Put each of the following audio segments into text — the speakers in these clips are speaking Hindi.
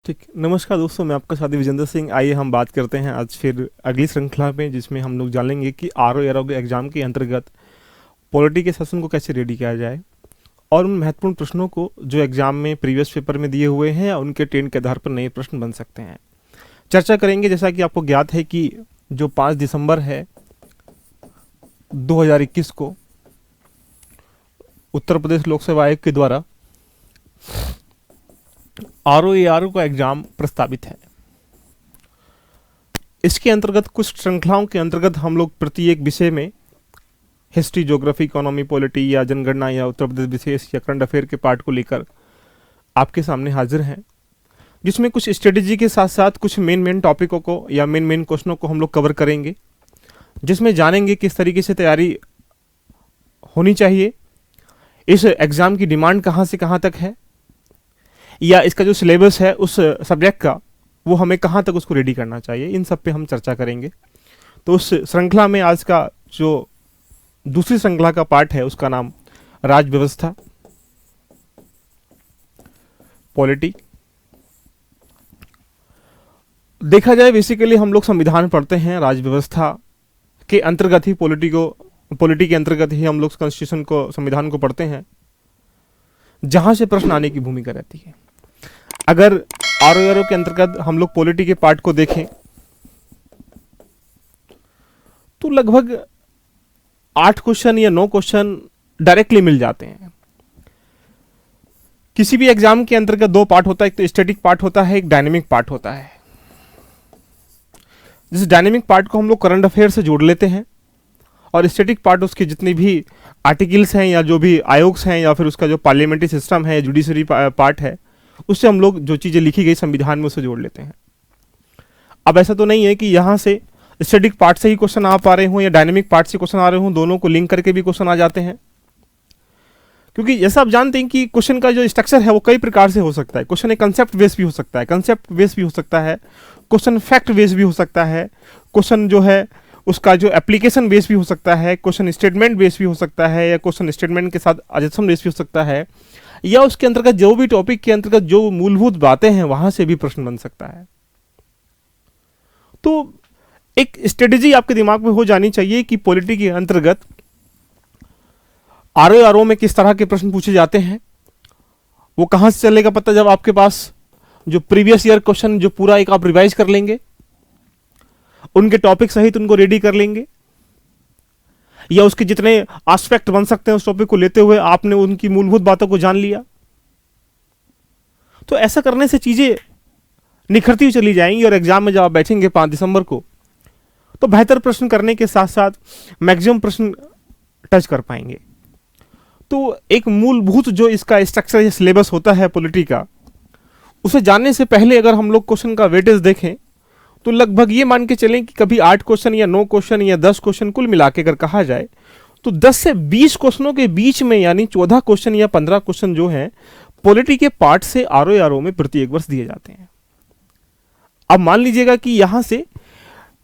ठीक, नमस्कार दोस्तों, मैं आपका साथी विजेंद्र सिंह। आइए हम बात करते हैं आज फिर अगली श्रृंखला में, जिसमें हम लोग जानेंगे कि आरओ के एग्जाम के अंतर्गत पॉलिटी के सेशन को कैसे रेडी किया जाए और उन महत्वपूर्ण प्रश्नों को जो एग्जाम में प्रीवियस पेपर में दिए हुए हैं या उनके ट्रेंड के आधार पर नए प्रश्न बन सकते हैं, चर्चा करेंगे। जैसा कि आपको ज्ञात है कि जो 5 दिसंबर है 2021 को उत्तर प्रदेश लोक सेवा आयोग के द्वारा आरओ का एग्जाम प्रस्तावित है। इसके अंतर्गत कुछ श्रृंखलाओं के अंतर्गत हम लोग प्रति एक विषय में हिस्ट्री, ज्योग्राफी, इकोनॉमी, पॉलिटी या जनगणना या उत्तर प्रदेश विशेष या करंट अफेयर के पार्ट को लेकर आपके सामने हाजिर हैं, जिसमें कुछ स्ट्रेटेजी के साथ साथ कुछ मेन टॉपिकों को या मेन क्वेश्चनों को हम लोग कवर करेंगे, जिसमें जानेंगे किस तरीके से तैयारी होनी चाहिए, इस एग्जाम की डिमांड कहाँ से कहाँ तक है, या इसका जो सिलेबस है उस सब्जेक्ट का वो हमें कहाँ तक उसको रेडी करना चाहिए। इन सब पे हम चर्चा करेंगे। तो उस श्रृंखला में आज का जो दूसरी श्रृंखला का पार्ट है उसका नाम राज व्यवस्था, पॉलिटी। देखा जाए बेसिकली हम लोग संविधान पढ़ते हैं, राज व्यवस्था के अंतर्गत ही पॉलिटी के अंतर्गत ही हम लोग कॉन्स्टिट्यूशन को, संविधान को पढ़ते हैं, जहां से प्रश्न आने की भूमिका रहती है। अगर आरओ के अंतर्गत हम लोग पॉलिटी के पार्ट को देखें तो लगभग 8 क्वेश्चन या 9 क्वेश्चन डायरेक्टली मिल जाते हैं। किसी भी एग्जाम के अंतर्गत 2 पार्ट होता है, एक तो स्टैटिक पार्ट होता है, एक डायनेमिक पार्ट होता है। जिस डायनेमिक पार्ट को हम लोग करंट अफेयर से जोड़ लेते हैं और स्टैटिक पार्ट उसके जितने भी आर्टिकल्स हैं या जो भी आयोग्स हैं या फिर उसका जो पार्लियामेंट्री सिस्टम है, जुडिशरी पार्ट है, उससे हम लोग जो चीज़ें लिखी गई संविधान में उसे जोड़ लेते हैं। अब ऐसा तो नहीं है कि यहाँ से स्टैटिक पार्ट से ही क्वेश्चन आ पा रहे हों या डायनेमिक पार्ट से क्वेश्चन आ रहे हों, दोनों को लिंक करके भी क्वेश्चन आ जाते हैं। क्योंकि जैसा आप जानते हैं कि क्वेश्चन का जो स्ट्रक्चर है वो कई प्रकार से हो सकता है। क्वेश्चन एक कंसेप्ट बेस भी हो सकता है, क्वेश्चन फैक्ट बेस भी हो सकता है, क्वेश्चन जो है उसका जो एप्लीकेशन बेस भी हो सकता है, क्वेश्चन स्टेटमेंट बेस भी हो सकता है, या क्वेश्चन स्टेटमेंट के साथ अजम्पशन बेस भी हो सकता है, या उसके अंतर्गत जो भी टॉपिक के अंतर्गत जो मूलभूत बातें हैं वहां से भी प्रश्न बन सकता है। तो एक स्ट्रेटेजी आपके दिमाग में हो जानी चाहिए कि पॉलिटी के अंतर्गत आरओ में किस तरह के प्रश्न पूछे जाते हैं। वो कहां से चलेगा पता, जब आपके पास जो प्रीवियस ईयर क्वेश्चन जो पूरा एक आप रिवाइज कर लेंगे, उनके टॉपिक सहित उनको रेडी कर लेंगे, या उसके जितने एस्पेक्ट बन सकते हैं उस टॉपिक को लेते हुए आपने उनकी मूलभूत बातों को जान लिया। तो ऐसा करने से चीजें निखरती हुई चली जाएंगी और एग्जाम में जब आप बैठेंगे 5 दिसंबर को तो बेहतर प्रश्न करने के साथ साथ मैक्सिमम प्रश्न टच कर पाएंगे। तो एक मूलभूत जो इसका स्ट्रक्चर या सिलेबस होता है पॉलिटी का, उसे जानने से पहले अगर हम लोग क्वेश्चन का वेटेज देखें तो लगभग ये मान के चलें कि कभी 8 क्वेश्चन या 9 क्वेश्चन या 10 क्वेश्चन कुल मिला के अगर कहा जाए तो 10 से 20 क्वेश्चनों के बीच में यानी 14 क्वेश्चन या 15 क्वेश्चन जो हैं पॉलिटी के पार्ट से आरओ में प्रति एक वर्ष दिए जाते हैं। अब मान लीजिएगा कि यहां से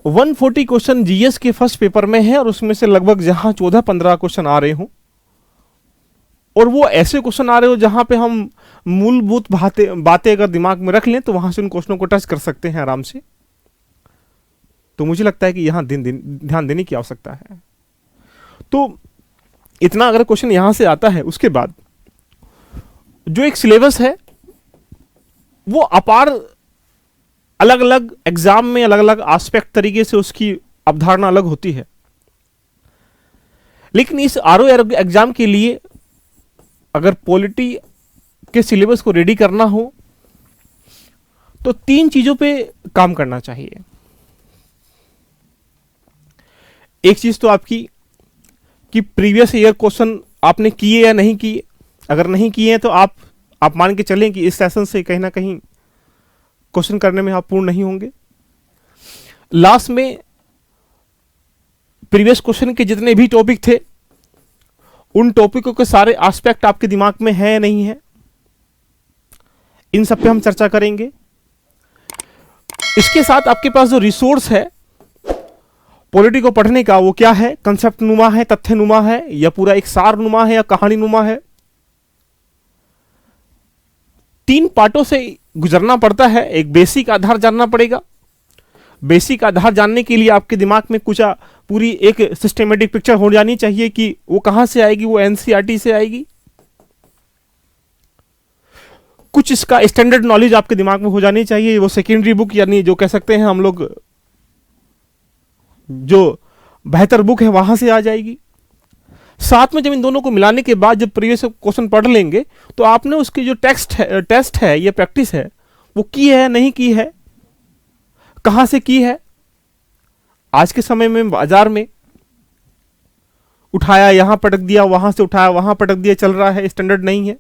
140 क्वेश्चन जीएस के फर्स्ट पेपर में है और उसमें से लगभग जहां 14-15 क्वेश्चन आ रहे हों और वो ऐसे क्वेश्चन आ रहे हो जहां पे हम मूलभूत बातें अगर दिमाग में रख लें तो वहां से उन क्वेश्चनों को टच कर सकते हैं आराम से। तो मुझे लगता है कि यहां ध्यान देने की आवश्यकता है। तो इतना अगर क्वेश्चन यहां से आता है, उसके बाद जो एक सिलेबस है वो अपार अलग अलग एग्जाम में अलग अलग एस्पेक्ट तरीके से उसकी अवधारणा अलग होती है। लेकिन इस आरओ एग्जाम के लिए अगर पॉलिटी के सिलेबस को रेडी करना हो तो 3 चीजों पे काम करना चाहिए। एक चीज तो आपकी कि प्रीवियस ईयर क्वेश्चन आपने किए या नहीं किए। अगर नहीं किए हैं तो आप मान के चलें कि इस सेशन से कहीं ना कहीं क्वेश्चन करने में आप पूर्ण नहीं होंगे। लास्ट में प्रीवियस क्वेश्चन के जितने भी टॉपिक थे उन टॉपिकों के सारे एस्पेक्ट आपके दिमाग में है या नहीं है, इन सब पे हम चर्चा करेंगे। इसके साथ आपके पास जो रिसोर्स है पॉलिटी को पढ़ने का वो क्या है, कंसेप्ट नुमा है, तथ्य नुमा है, या पूरा एक सार नुमा है या कहानी नुमा है। 3 पार्टों से गुजरना पड़ता है। एक बेसिक आधार जानना पड़ेगा। बेसिक आधार जानने के लिए आपके दिमाग में कुछ पूरी एक सिस्टमेटिक पिक्चर हो जानी चाहिए कि वो कहां से आएगी, वो एनसीईआरटी से आएगी। कुछ इसका स्टैंडर्ड नॉलेज आपके दिमाग में हो जानी चाहिए, वो सेकेंडरी बुक यानी जो कह सकते हैं हम लोग जो बेहतर बुक है वहां से आ जाएगी। साथ में जब इन दोनों को मिलाने के बाद जब प्रीवियस क्वेश्चन पढ़ लेंगे तो आपने उसकी जो टेस्ट है या प्रैक्टिस है वो की है नहीं की है, कहां से की है। आज के समय में बाजार में उठाया, यहां पटक दिया, वहां से उठाया वहां पटक दिया, चल रहा है, स्टैंडर्ड नहीं है।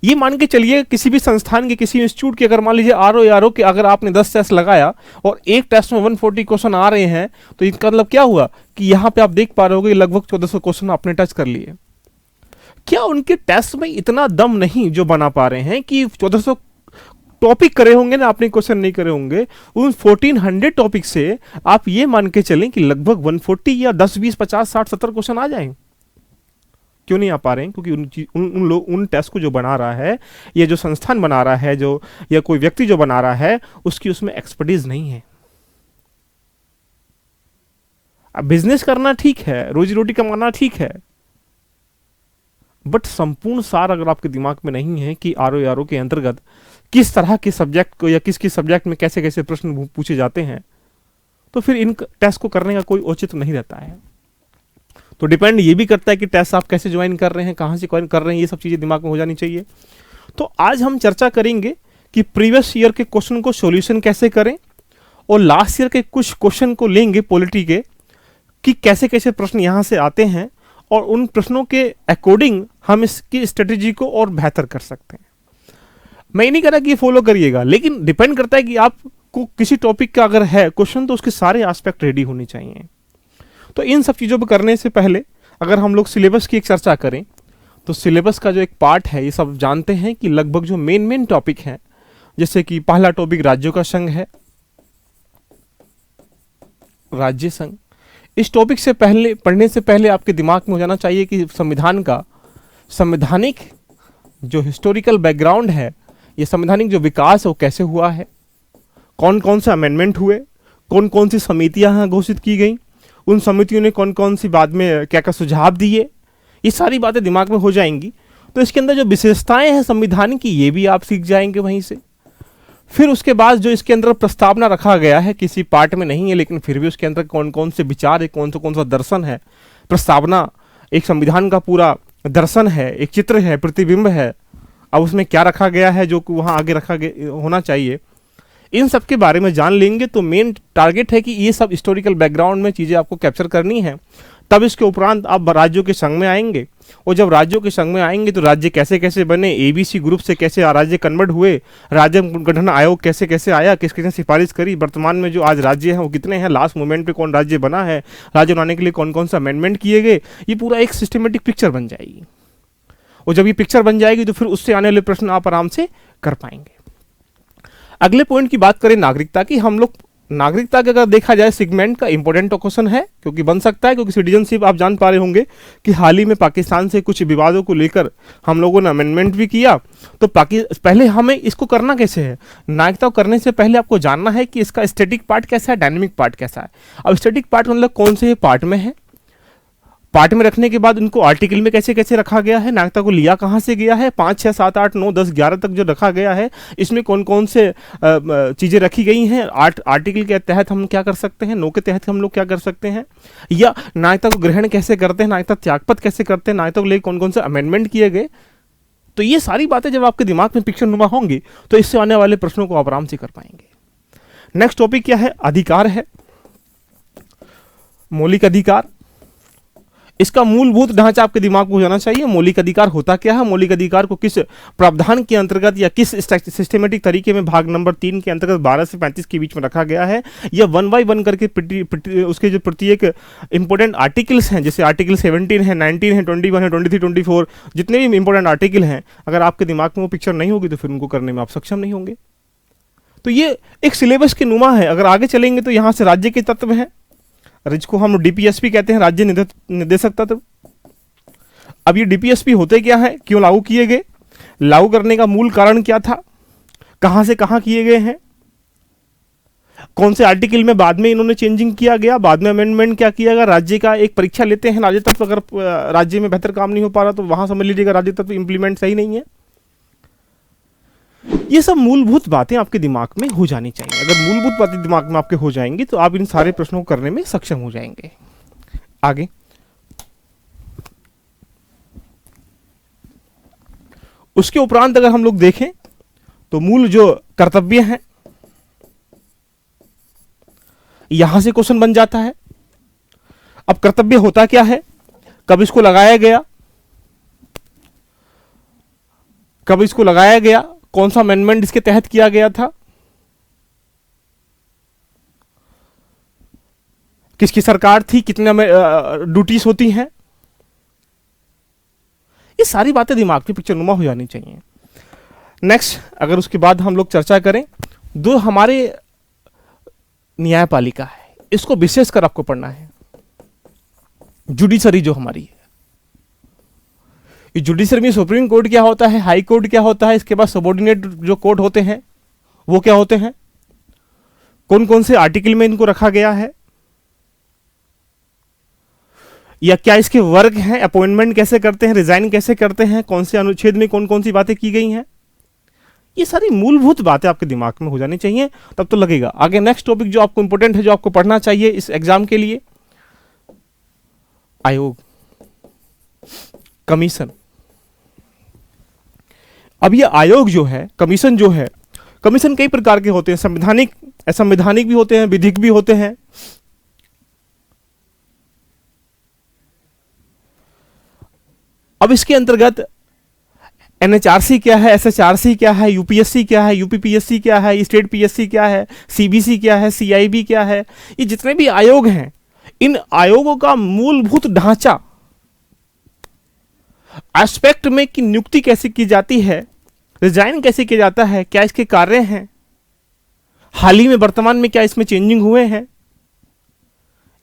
ये मान के चलिए किसी भी संस्थान के किसी इंस्टीट्यूट के अगर मान लीजिए आरओ के अगर आपने 10 टेस्ट लगाया और एक टेस्ट में 140 क्वेश्चन आ रहे हैं तो इसका मतलब क्या हुआ कि यहां पे आप देख पा रहे होगे लगभग 1400 क्वेश्चन आपने टच कर लिए। क्या उनके टेस्ट में इतना दम नहीं जो बना पा रहे हैं कि 1400 टॉपिक करे होंगे ना, आपने क्वेश्चन नहीं करे होंगे, उन 1400 टॉपिक से आप ये मान के चलें कि लगभग 140 या 10 20 50 60 70 क्वेश्चन आ जाएंगे। क्यों नहीं आ पा रहे हैं? क्योंकि उन टेस्ट को जो बना रहा है, ये जो संस्थान बना रहा है, जो या कोई व्यक्ति जो बना रहा है, उसकी उसमें एक्सपर्टीज नहीं है। अब बिजनेस करना ठीक है, रोजी रोटी कमाना ठीक है, बट संपूर्ण सार अगर आपके दिमाग में नहीं है कि आरओ के अंतर्गत किस तरह के सब्जेक्ट को या किस सब्जेक्ट में कैसे कैसे प्रश्न पूछे जाते हैं, तो फिर इन टेस्ट को करने का कोई औचित्य नहीं रहता है। तो डिपेंड ये भी करता है कि टेस्ट आप कैसे ज्वाइन कर रहे हैं, कहां से ज्वाइन कर रहे हैं, ये सब चीजें दिमाग में हो जानी चाहिए। तो आज हम चर्चा करेंगे कि प्रीवियस ईयर के क्वेश्चन को सॉल्यूशन कैसे करें और लास्ट ईयर के कुछ क्वेश्चन को लेंगे पॉलिटी के कि कैसे कैसे प्रश्न यहां से आते हैं और उन प्रश्नों के अकॉर्डिंग हम इसकी स्ट्रेटेजी को और बेहतर कर सकते हैं। मैं नहीं कह रहा कि ये फॉलो करिएगा, लेकिन डिपेंड करता है कि आपको किसी टॉपिक का अगर है क्वेश्चन तो उसके सारे एस्पेक्ट रेडी होने चाहिए। तो इन सब चीज़ों पर करने से पहले अगर हम लोग सिलेबस की एक चर्चा करें तो सिलेबस का जो एक पार्ट है, ये सब जानते हैं कि लगभग जो मेन टॉपिक हैं, जैसे कि पहला टॉपिक राज्यों का संघ है, राज्य संघ। इस टॉपिक से पहले पढ़ने से पहले आपके दिमाग में हो जाना चाहिए कि संविधान का संवैधानिक जो हिस्टोरिकल बैकग्राउंड है, ये संवैधानिक जो विकास है वो कैसे हुआ है, कौन कौन से अमेंडमेंट हुए, कौन कौन सी समितियां घोषित की गई, उन समितियों ने कौन कौन सी बाद में क्या क्या सुझाव दिए, ये सारी बातें दिमाग में हो जाएंगी। तो इसके अंदर जो विशेषताएं हैं संविधान की, ये भी आप सीख जाएंगे वहीं से। फिर उसके बाद जो इसके अंदर प्रस्तावना रखा गया है, किसी पार्ट में नहीं है लेकिन फिर भी उसके अंदर कौन कौन से विचार है, कौन सा दर्शन है। प्रस्तावना एक संविधान का पूरा दर्शन है, एक चित्र है, प्रतिबिंब है। अब उसमें क्या रखा गया है जो वहां आगे रखा होना चाहिए, इन सब के बारे में जान लेंगे। तो मेन टारगेट है कि ये सब हिस्टोरिकल बैकग्राउंड में चीज़ें आपको कैप्चर करनी है। तब इसके उपरांत आप राज्यों के संघ में आएंगे, और जब राज्यों के संघ में आएंगे तो राज्य कैसे कैसे बने, एबीसी ग्रुप से कैसे राज्य कन्वर्ट हुए, राज्य गठन आयोग कैसे कैसे आया, किस किसने सिफारिश करी, वर्तमान में जो आज राज्य हैं वो कितने हैं, लास्ट मोमेंट पे कौन राज्य बना है, राज्य बनाने के लिए कौन कौन सा अमेंडमेंट किए गए, ये पूरा एक सिस्टमेटिक पिक्चर बन जाएगी। और जब ये पिक्चर बन जाएगी तो फिर उससे आने वाले प्रश्न आप आराम से कर पाएंगे। अगले पॉइंट की बात करें नागरिकता की। हम लोग नागरिकता का अगर देखा जाए सेगमेंट का इंपॉर्टेंट क्वेश्चन है, क्योंकि बन सकता है, क्योंकि सिटीजनशिप आप जान पा रहे होंगे कि हाल ही में पाकिस्तान से कुछ विवादों को लेकर हम लोगों ने अमेंडमेंट भी किया। तो पहले हमें इसको करना कैसे है, नागरिकता करने से पहले आपको जानना है कि इसका स्टैटिक पार्ट कैसा है, डायनेमिक पार्ट कैसा है। अब स्टैटिक पार्ट मतलब कौन से पार्ट में है, पार्ट में रखने के बाद उनको आर्टिकल में कैसे कैसे रखा गया है, नागरिकता को लिया कहाँ से गया है, 5 6 7 8 9 10 11 तक जो रखा गया है, इसमें कौन कौन से चीज़ें रखी गई हैं, आर्टिकल के तहत हम क्या कर सकते हैं, 9 के तहत हम लोग क्या कर सकते हैं, या नागरिकता को ग्रहण कैसे करते हैं, नागरिकता त्यागपत्र कैसे करते हैं, नागरिकता को लेकर कौन कौन से अमेंडमेंट किए गए। तो ये सारी बातें जब आपके दिमाग में पिक्चर नुमा होंगी तो इससे आने वाले प्रश्नों को आप आराम से कर पाएंगे। नेक्स्ट टॉपिक क्या है, अधिकार है, मौलिक अधिकार। इसका मूलभूत ढांचा आपके दिमाग में हो जाना चाहिए। मौलिक अधिकार होता क्या है, मौलिक अधिकार को किस प्रावधान के अंतर्गत या किस सिस्टमेटिक तरीके में भाग नंबर 3 के अंतर्गत 12 से 35 के बीच में रखा गया है, या 1 बाय 1 करके उसके जो प्रत्येक इंपॉर्टेंट आर्टिकल्स हैं, जैसे आर्टिकल 17 है, 19 है, 21 है, 23, 24, जितने भी इंपॉर्टेंट आर्टिकल हैं, अगर आपके दिमाग में वो पिक्चर नहीं होगी तो फिर उनको करने में आप सक्षम नहीं होंगे। तो ये एक सिलेबस के नुमा है। अगर आगे चलेंगे तो यहाँ से राज्य के तत्व हैं, जिसको हम डीपीएसपी कहते हैं, राज्य निर्देशक तत्व। अब ये डीपीएसपी होते क्या है, क्यों लागू किए गए, लागू करने का मूल कारण क्या था, कहां से कहां किए गए हैं, कौन से आर्टिकल में बाद में इन्होंने चेंजिंग किया गया, बाद में अमेंडमेंट क्या किया गया। राज्य का एक परीक्षा लेते हैं, राज्य तत्व अगर राज्य में बेहतर काम नहीं हो पा रहा तो वहां समझ लीजिएगा राज्य तत्व इंप्लीमेंट सही नहीं है। ये सब मूलभूत बातें आपके दिमाग में हो जानी चाहिए। अगर मूलभूत बातें दिमाग में आपके हो जाएंगी तो आप इन सारे प्रश्नों को करने में सक्षम हो जाएंगे। आगे उसके उपरांत अगर हम लोग देखें तो मूल जो कर्तव्य हैं, यहां से क्वेश्चन बन जाता है। अब कर्तव्य होता क्या है, कब इसको लगाया गया, कब इसको लगाया गया, कौन सा अमेंडमेंट इसके तहत किया गया था, किसकी सरकार थी, कितने ड्यूटीज होती हैं, ये सारी बातें दिमाग में पिक्चर नुमा हो जानी चाहिए। नेक्स्ट अगर उसके बाद हम लोग चर्चा करें, जो हमारे न्यायपालिका है इसको विशेषकर आपको पढ़ना है। जुडिशरी जो हमारी है, जुडिशरी में सुप्रीम कोर्ट क्या होता है, हाई कोर्ट क्या होता है, इसके बाद सबॉर्डिनेट जो कोर्ट होते हैं वो क्या होते हैं, कौन कौन से आर्टिकल में इनको रखा गया है, या क्या इसके वर्ग हैं, अपॉइंटमेंट कैसे करते हैं, रिजाइन कैसे करते हैं, कौन से अनुच्छेद में कौन कौन सी बातें की गई हैं। ये सारी मूलभूत बातें आपके दिमाग में हो जानी चाहिए, तब तो लगेगा। आगे नेक्स्ट टॉपिक जो आपको इंपॉर्टेंट है, जो आपको पढ़ना चाहिए इस एग्जाम के लिए, आयोग, कमीशन। अब ये आयोग जो है, कमीशन जो है, कमीशन कई प्रकार के होते हैं, संवैधानिक, असंवैधानिक भी होते हैं, विधिक भी होते हैं। अब इसके अंतर्गत एनएचआरसी क्या है, एसएचआरसी क्या है, यूपीएससी क्या है, यूपीपीएससी क्या है, स्टेट पीएससी क्या है, सीबीसी क्या है, सीआईबी क्या है, ये जितने भी आयोग हैं, इन आयोगों का मूलभूत ढांचा, एस्पेक्ट में कि नियुक्ति कैसे की जाती है, रिजाइन कैसे किया जाता है, क्या इसके कार्य हैं, हाल ही में वर्तमान में क्या इसमें चेंजिंग हुए हैं,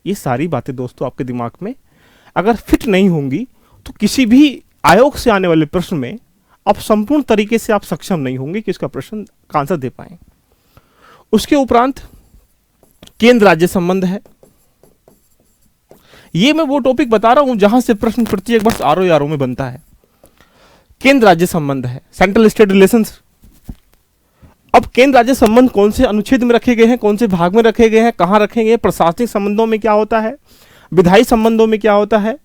ये सारी बातें दोस्तों आपके दिमाग में अगर फिट नहीं होंगी तो किसी भी आयोग से आने वाले प्रश्न में आप संपूर्ण तरीके से आप सक्षम नहीं होंगे कि इसका प्रश्न का आंसर दे पाए। उसके उपरांत केंद्र राज्य संबंध है। ये मैं वो टॉपिक बता रहा हूं जहां से प्रश्न प्रत्येक वर्ष आरओ में बनता है। केंद्र राज्य संबंध है, सेंट्रल स्टेट रिलेशंस। अब केंद्र राज्य संबंध कौन से अनुच्छेद में रखे गए हैं, कौन से भाग में रखे गए हैं, कहां रखे गए, प्रशासनिक संबंधों में क्या होता है, विधायी संबंधों में क्या होता है,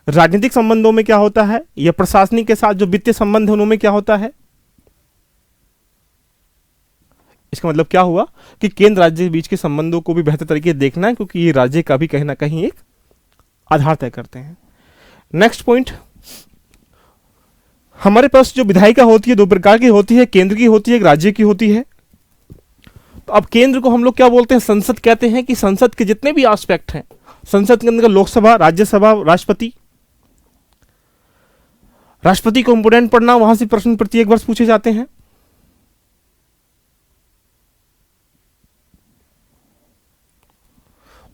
राजनीतिक संबंधों में क्या होता है, या प्रशासनिक के साथ जो वित्तीय संबंध है उनमें क्या होता है। इसका मतलब क्या हुआ कि केंद्र राज्य के बीच के संबंधों को भी बेहतर तरीके से देखना है, क्योंकि ये राज्य का भी कहीं ना कहीं एक आधार तय करते हैं। नेक्स्ट पॉइंट, हमारे पास जो विधायिका होती है दो प्रकार की होती है, केंद्र की होती है, एक राज्य की होती है। तो अब केंद्र को हम लोग क्या बोलते हैं, संसद कहते हैं। कि संसद के जितने भी एस्पेक्ट हैं, संसद के अंदर लोकसभा, राज्यसभा, राष्ट्रपति। राष्ट्रपति को इंपोर्टेंट पढ़ना, वहां से प्रश्न प्रत्येक वर्ष पूछे जाते हैं।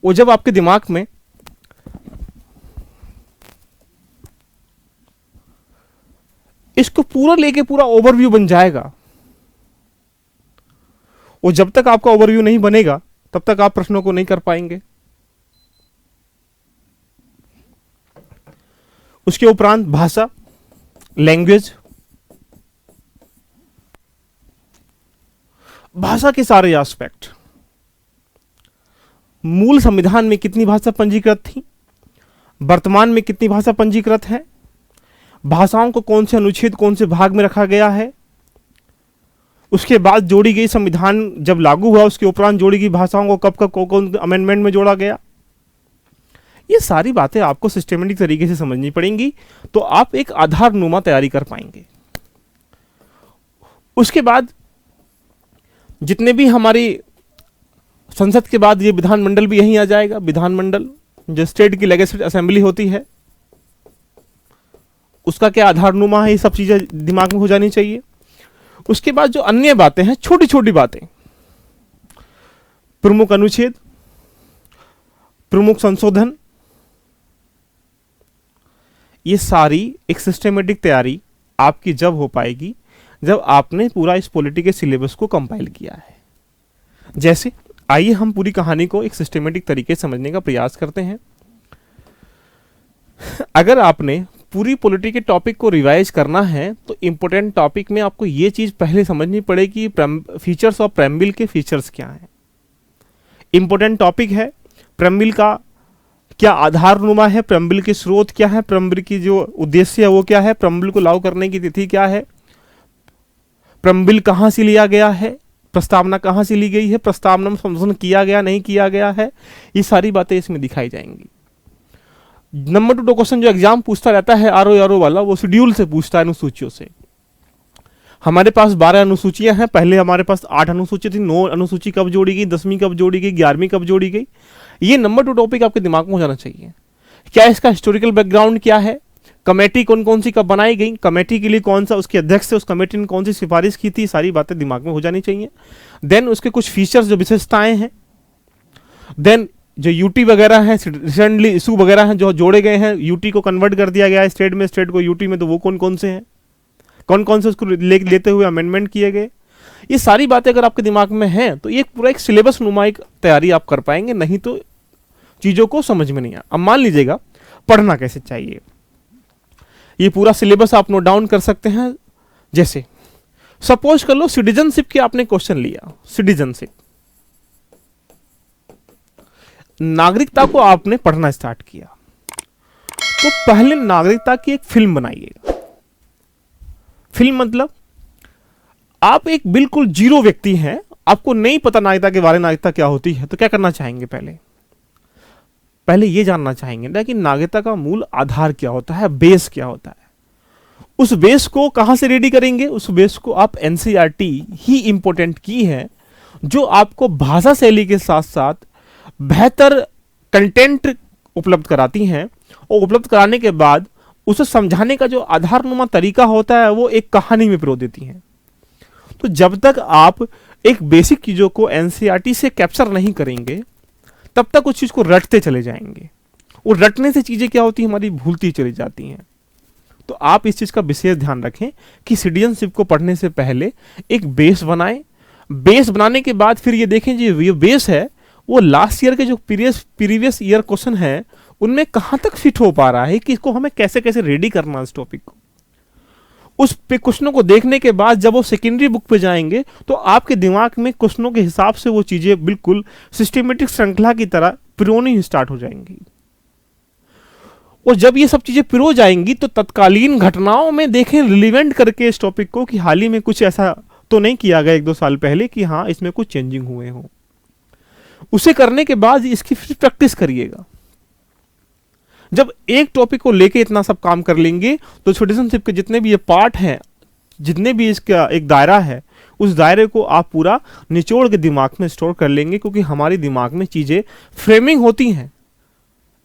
वो जब आपके दिमाग में इसको पूरा लेके पूरा ओवरव्यू बन जाएगा, वो जब तक आपका ओवरव्यू नहीं बनेगा तब तक आप प्रश्नों को नहीं कर पाएंगे। उसके उपरांत भाषा, लैंग्वेज, भाषा के सारे एस्पेक्ट। मूल संविधान में कितनी भाषा पंजीकृत थी, वर्तमान में कितनी भाषा पंजीकृत है, भाषाओं को कौन से अनुच्छेद कौन से भाग में रखा गया है, उसके बाद जोड़ी गई संविधान जब लागू हुआ उसके उपरांत जोड़ी गई भाषाओं को कब कब कौन अमेंडमेंट में जोड़ा गया। ये सारी बातें आपको सिस्टमेटिक तरीके से समझनी पड़ेंगी, तो आप एक आधारनुमा तैयारी कर पाएंगे। उसके बाद जितने भी हमारी संसद के बाद ये विधानमंडल भी यहीं आ जाएगा। विधानमंडल जो स्टेट की लेजिस्लेटिव असेंबली होती है, उसका क्या आधारनुमा है, ये सब चीजें दिमाग में हो जानी चाहिए। उसके बाद जो अन्य बातें हैं, छोटी छोटी बातें, प्रमुख अनुच्छेद, प्रमुख संशोधन, ये सारी एक सिस्टमेटिक तैयारी आपकी जब हो पाएगी जब आपने पूरा इस पॉलिटी के सिलेबस को कंपाइल किया है। जैसे आइए हम पूरी कहानी को एक सिस्टमेटिक तरीके से समझने का प्रयास करते हैं। अगर आपने पूरी पॉलिटी के टॉपिक को रिवाइज करना है तो इंपॉर्टेंट टॉपिक में आपको ये चीज पहले समझनी पड़ेगी, फीचर्स ऑफ प्रेम्बिल के फीचर्स क्या हैं। इंपॉर्टेंट टॉपिक है प्रेम्बिल का क्या आधारनुमा है, प्रेम्बिल के स्रोत क्या है, प्रेम्बिल की जो उद्देश्य है वो क्या है, प्रेम्बिल को लागू करने की तिथि क्या है, प्रेम्बिल कहां से लिया गया है, प्रस्तावना कहां से ली गई है, प्रस्तावना में संशोधन किया गया नहीं किया गया है, ये सारी बातें इसमें दिखाई जाएंगी। नंबर 2 क्वेश्चन जो एग्जाम पूछता रहता है आरओ वाला, वो शेड्यूल से पूछता है, अनुसूचियों से। हमारे पास 12 अनुसूचियां हैं, पहले हमारे पास 8 अनुसूची थी, 9 अनुसूची कब जोड़ी गई, 10वीं कब जोड़ी गई, 11वीं कब जोड़ी गई, ये नंबर 2 टॉपिक आपके दिमाग में हो जाना चाहिए। क्या इसका हिस्टोरिकल बैकग्राउंड क्या है, कमेटी कौन कौन सी कब बनाई गई, कमेटी के लिए कौन सा उसके अध्यक्ष है, उस कमेटी ने कौन सी सिफारिश की थी, सारी बातें दिमाग में हो जानी चाहिए। देन उसके कुछ फीचर्स जो विशेषताएं हैं, देन जो यूटी वगैरह है, रिसेंटली इशू वगैरह हैं जो जोड़े गए हैं, यूटी को कन्वर्ट कर दिया गया है स्टेट में, स्टेट को यूटी में, तो वो कौन कौन से हैं, कौन कौन से उसको लेते हुए अमेंडमेंट किए गए, ये सारी बातें अगर आपके दिमाग में हैं तो ये पूरा एक सिलेबस नुमा एक तैयारी आप कर पाएंगे, नहीं तो चीजों को समझ में नहीं आ। अब मान लीजिएगा पढ़ना कैसे चाहिए, ये पूरा सिलेबस आप नोट डाउन कर सकते हैं। जैसे सपोज कर लो सिटीजनशिप के आपने क्वेश्चन लिया, सिटीजनशिप नागरिकता को आपने पढ़ना स्टार्ट किया, तो पहले नागरिकता की एक फिल्म बनाइएगा। फिल्म मतलब आप एक बिल्कुल जीरो व्यक्ति हैं, आपको नहीं पता नागरिकता के बारे में, नागरिकता क्या होती है, तो क्या करना चाहेंगे, पहले ये जानना चाहेंगे ना कि नागरिकता का मूल आधार क्या होता है, बेस क्या होता है। उस बेस को कहां से रेडी करेंगे, उस बेस को आप एनसीईआरटी ही इंपॉर्टेंट की है, जो आपको भाषा शैली के साथ साथ बेहतर कंटेंट उपलब्ध कराती हैं, और उपलब्ध कराने के बाद उसे समझाने का जो आधारनुमा तरीका होता है वो एक कहानी में पिरो देती हैं। तो जब तक आप एक बेसिक चीजों को एनसीईआरटी से कैप्चर नहीं करेंगे तब तक उस चीज को रटते चले जाएंगे, और रटने से चीजें क्या होती है, हमारी भूलती चली जाती हैं। तो आप इस चीज का विशेष ध्यान रखें कि सिटीजनशिप को पढ़ने से पहले एक बेस बनाएं। बेस बनाने के बाद फिर ये देखें जो ये बेस है वो लास्ट ईयर के जो प्रीवियस ईयर क्वेश्चन है उनमें कहां तक फिट हो पा रहा है, कि इसको हमें कैसे कैसे रेडी करना है इस टॉपिक को। उस पे क्वेश्चनों को देखने के बाद जब वो सेकेंडरी बुक पे जाएंगे तो आपके दिमाग में क्वेश्चनों के हिसाब से वो चीजें बिल्कुल सिस्टमेटिक श्रृंखला की तरह पिरोनी स्टार्ट हो जाएंगी। और जब ये सब चीजें पिरो जाएंगी तो तत्कालीन घटनाओं में देखें रिलीवेंट करके इस टॉपिक को, कि हाल ही में कुछ ऐसा तो नहीं किया गया 1-2 साल पहले कि हाँ इसमें कुछ चेंजिंग हुए हों। उसे करने के बाद इसकी फिर प्रैक्टिस करिएगा। जब एक टॉपिक को लेके इतना सब काम कर लेंगे तो सिटीजनशिप के जितने भी ये पार्ट हैं, जितने भी इसका एक दायरा है, उस दायरे को आप पूरा निचोड़ के दिमाग में स्टोर कर लेंगे, क्योंकि हमारे दिमाग में चीजें फ्रेमिंग होती हैं।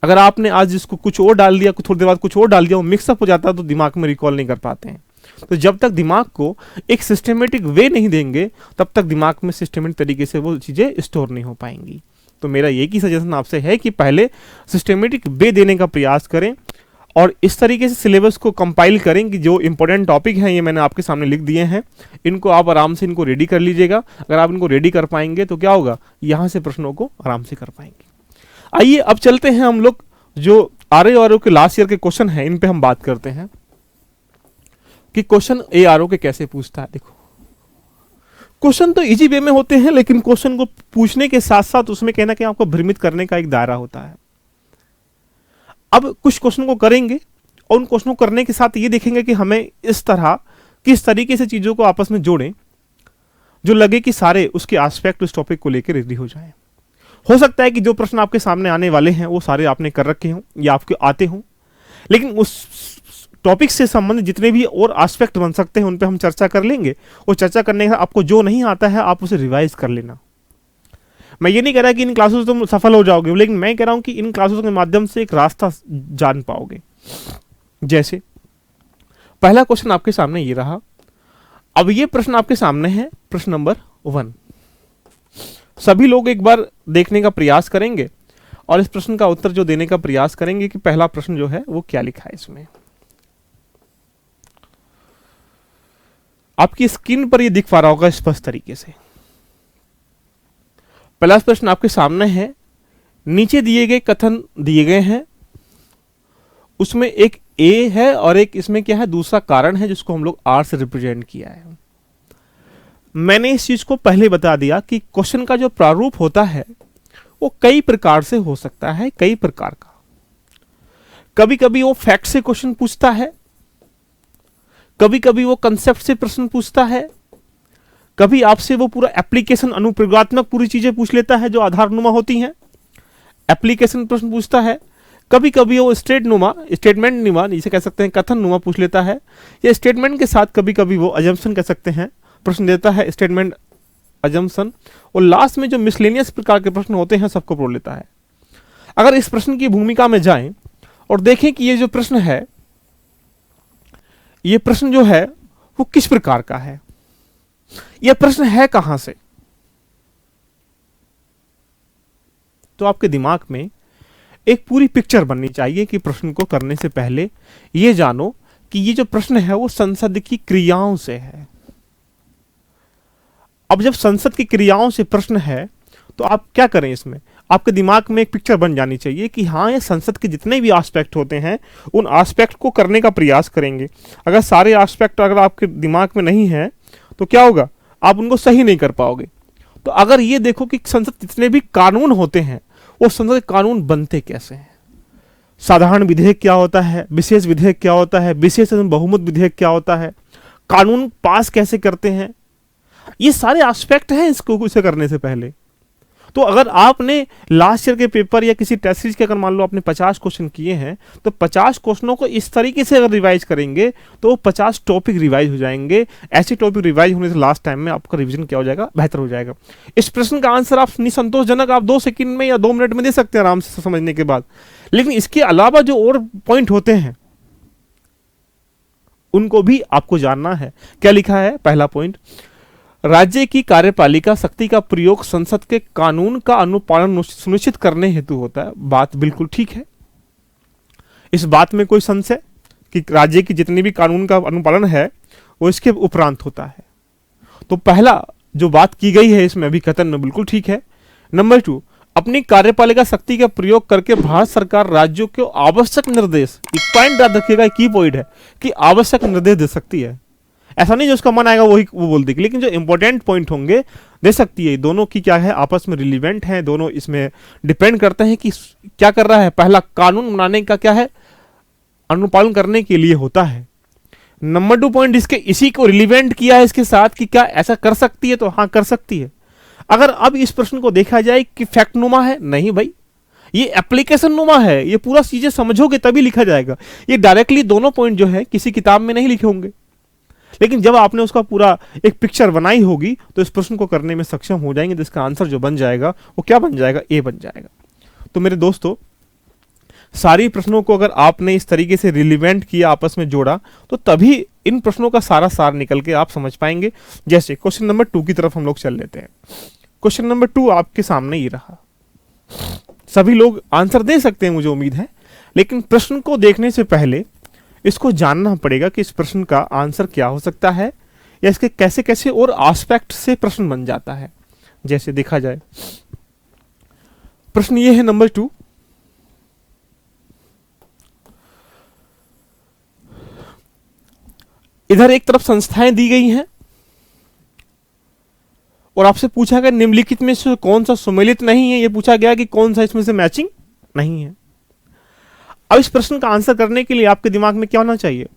अगर आपने आज इसको कुछ और डाल दिया, थोड़ी देर बाद कुछ और डाल दिया, वो मिक्सअप हो जाता है तो दिमाग में रिकॉल नहीं कर पाते हैं। तो जब तक दिमाग को एक सिस्टमेटिक वे नहीं देंगे तब तक दिमाग में सिस्टमेटिक तरीके से वो चीजें स्टोर नहीं हो पाएंगी। तो मेरा एक ही सजेशन आपसे है कि पहले सिस्टमेटिक वे देने का प्रयास करें और इस तरीके से सिलेबस को कंपाइल करें कि जो इंपॉर्टेंट टॉपिक हैं ये मैंने आपके सामने लिख दिए हैं, इनको आप आराम से इनको रेडी कर लीजिएगा। अगर आप इनको रेडी कर पाएंगे तो क्या होगा, यहाँ से प्रश्नों को आराम से कर पाएंगे। आइए अब चलते हैं हम लोग जो आरओ के लास्ट ईयर के क्वेश्चन हैं इन पे हम बात करते हैं कि क्वेश्चन एआरओ के कैसे पूछता है। देखो क्वेश्चन तो इजी वे में होते हैं, लेकिन क्वेश्चन को पूछने के साथ साथ उसमें कहना कि आपको भ्रमित करने का एक दायरा होता है। अब कुछ क्वेश्चन को करेंगे और उन क्वेश्चन को करने के साथ ये देखेंगे कि हमें इस तरह किस तरीके से चीजों को आपस में जोड़ें जो लगे कि सारे उसके एस्पेक्ट उस टॉपिक को लेकर रेडी हो जाएं। हो सकता है कि जो प्रश्न आपके सामने आने वाले हैं वो सारे आपने कर रखे हों या आपके आते हों, लेकिन उस टॉपिक से संबंधित जितने भी और एस्पेक्ट बन सकते हैं उन पे हम चर्चा कर लेंगे। और चर्चा करने का आपको जो नहीं आता है आप उसे रिवाइज कर लेना। मैं ये नहीं कह रहा कि इन क्लासों से तुम सफल हो जाओगे, लेकिन मैं कह रहा हूं कि इन क्लासों के माध्यम से एक रास्ता जान पाओगे। जैसे पहला क्वेश्चन आपके सामने ये रहा। अब ये प्रश्न आपके सामने है, प्रश्न नंबर 1। सभी लोग एक बार देखने का प्रयास करेंगे और इस प्रश्न का उत्तर जो देने का प्रयास करेंगे कि पहला प्रश्न जो है वो क्या लिखा है इसमें। आपकी स्क्रीन पर ये दिख पा रहा होगा स्पष्ट तरीके से। पहला प्रश्न आपके सामने है, नीचे दिए गए कथन दिए गए हैं, उसमें एक ए है और एक इसमें क्या है, दूसरा कारण है जिसको हम लोग आर से रिप्रेजेंट किया है। मैंने इस चीज को पहले बता दिया कि क्वेश्चन का जो प्रारूप होता है वो कई प्रकार से हो सकता है, कई प्रकार का। कभी कभी वो फैक्ट से क्वेश्चन पूछता है, कभी कभी वो कंसेप्ट से प्रश्न पूछता है, कभी आपसे वो पूरा एप्लीकेशन अनुप्रयोगात्मक पूरी चीजें पूछ लेता है जो आधारनुमा होती हैं, एप्लीकेशन प्रश्न पूछता है। कभी कभी वो स्टेटमेंट नुमा जिसे कह सकते हैं कथन नुमा पूछ लेता है, या स्टेटमेंट के साथ कभी कभी वो अजम्पशन कह सकते हैं प्रश्न देता है, स्टेटमेंट अजम्पशन। और लास्ट में जो मिसलेनियस प्रकार के प्रश्न होते हैं सबको पढ़ लेता है। अगर इस प्रश्न की भूमिका में जाएं और देखें कि ये जो प्रश्न है, ये प्रश्न जो है वो किस प्रकार का है, ये प्रश्न है कहां से, तो आपके दिमाग में एक पूरी पिक्चर बननी चाहिए कि प्रश्न को करने से पहले ये जानो कि ये जो प्रश्न है वो संसद की क्रियाओं से है। अब जब संसद की क्रियाओं से प्रश्न है तो आप क्या करें, इसमें आपके दिमाग में एक पिक्चर बन जानी चाहिए कि हाँ, ये संसद के जितने भी एस्पेक्ट होते हैं उन एस्पेक्ट को करने का प्रयास करेंगे। अगर सारे एस्पेक्ट अगर आपके दिमाग में नहीं है तो क्या होगा, आप उनको सही नहीं कर पाओगे। तो अगर ये देखो कि संसद जितने भी कानून होते हैं वो संसद के कानून बनते कैसे हैं, साधारण विधेयक क्या होता है, विशेष विधेयक क्या होता है, विशेष बहुमत विधेयक क्या होता है, कानून पास कैसे करते हैं, ये सारे एस्पेक्ट हैं इसको इसे करने से पहले। तो अगर आपने लास्ट ईयर के पेपर या किसी टेस्ट सीरीज के अगर मान लो आपने 50 क्वेश्चन किए हैं तो 50 क्वेश्चनों को इस तरीके से अगर रिवाइज करेंगे तो 50 टॉपिक रिवाइज हो जाएंगे। ऐसे टॉपिक रिवाइज होने से लास्ट टाइम में आपका रिवीजन क्या हो जाएगा, बेहतर हो जाएगा। इस प्रश्न का आंसर आप निसंतोषजनक आप 2 सेकंड में या 2 मिनट में दे सकते हैं आराम से समझने के बाद, लेकिन इसके अलावा जो और पॉइंट होते हैं उनको भी आपको जानना है। क्या लिखा है, पहला पॉइंट, राज्य की कार्यपालिका शक्ति का प्रयोग संसद के कानून का अनुपालन सुनिश्चित करने हेतु होता है। बात बिल्कुल ठीक है, इस बात में कोई संशय कि राज्य की जितने भी कानून का अनुपालन है वो इसके उपरांत होता है। तो पहला जो बात की गई है इसमें अभी कथन में बिल्कुल ठीक है। नंबर 2, अपनी कार्यपालिका शक्ति का प्रयोग करके भारत सरकार राज्यों को आवश्यक निर्देश, एक पॉइंट याद रखिएगा, की पॉइंट है कि आवश्यक निर्देश दे सकती है। ऐसा नहीं जो उसका मन आएगा वही वो बोल देगी, लेकिन जो इंपॉर्टेंट पॉइंट होंगे दे सकती है। दोनों की क्या है, आपस में रिलीवेंट है, दोनों इसमें डिपेंड करते हैं कि क्या कर रहा है। पहला कानून बनाने का क्या है, अनुपालन करने के लिए होता है। नंबर 2 पॉइंट इसके इसी को रिलीवेंट किया है इसके साथ कि क्या ऐसा कर सकती है, तो हाँ कर सकती है। अगर अब इस प्रश्न को देखा जाए कि फैक्ट नुमा है, नहीं भाई ये एप्लीकेशन नुमा है, ये पूरा चीजें समझोगे तभी लिखा जाएगा। ये डायरेक्टली दोनों पॉइंट जो है किसी किताब में नहीं लिखे होंगे, लेकिन जब आपने उसका पूरा एक पिक्चर बनाई होगी तो इस प्रश्न को करने में सक्षम हो जाएंगे। जिसका आंसर जो बन जाएगा वो क्या बन जाएगा, ए बन जाएगा। तो मेरे दोस्तों, सारी प्रश्नों को अगर आपने इस तरीके से रिलीवेंट किया, आपस में जोड़ा, तो तभी इन प्रश्नों का सारा सार निकल के आप समझ पाएंगे। जैसे क्वेश्चन नंबर 2 की तरफ हम लोग चल लेते हैं। क्वेश्चन नंबर 2 आपके सामने ही रहा। सभी लोग आंसर दे सकते हैं मुझे उम्मीद है, लेकिन प्रश्न को देखने से पहले इसको जानना पड़ेगा कि इस प्रश्न का आंसर क्या हो सकता है या इसके कैसे कैसे और एस्पेक्ट से प्रश्न बन जाता है। जैसे देखा जाए, प्रश्न ये है नंबर 2, इधर एक तरफ संस्थाएं दी गई हैं और आपसे पूछा गया निम्नलिखित में से कौन सा सुमेलित नहीं है। यह पूछा गया कि कौन सा इसमें से मैचिंग नहीं है। अब इस प्रश्न का आंसर करने के लिए आपके दिमाग में क्या होना चाहिए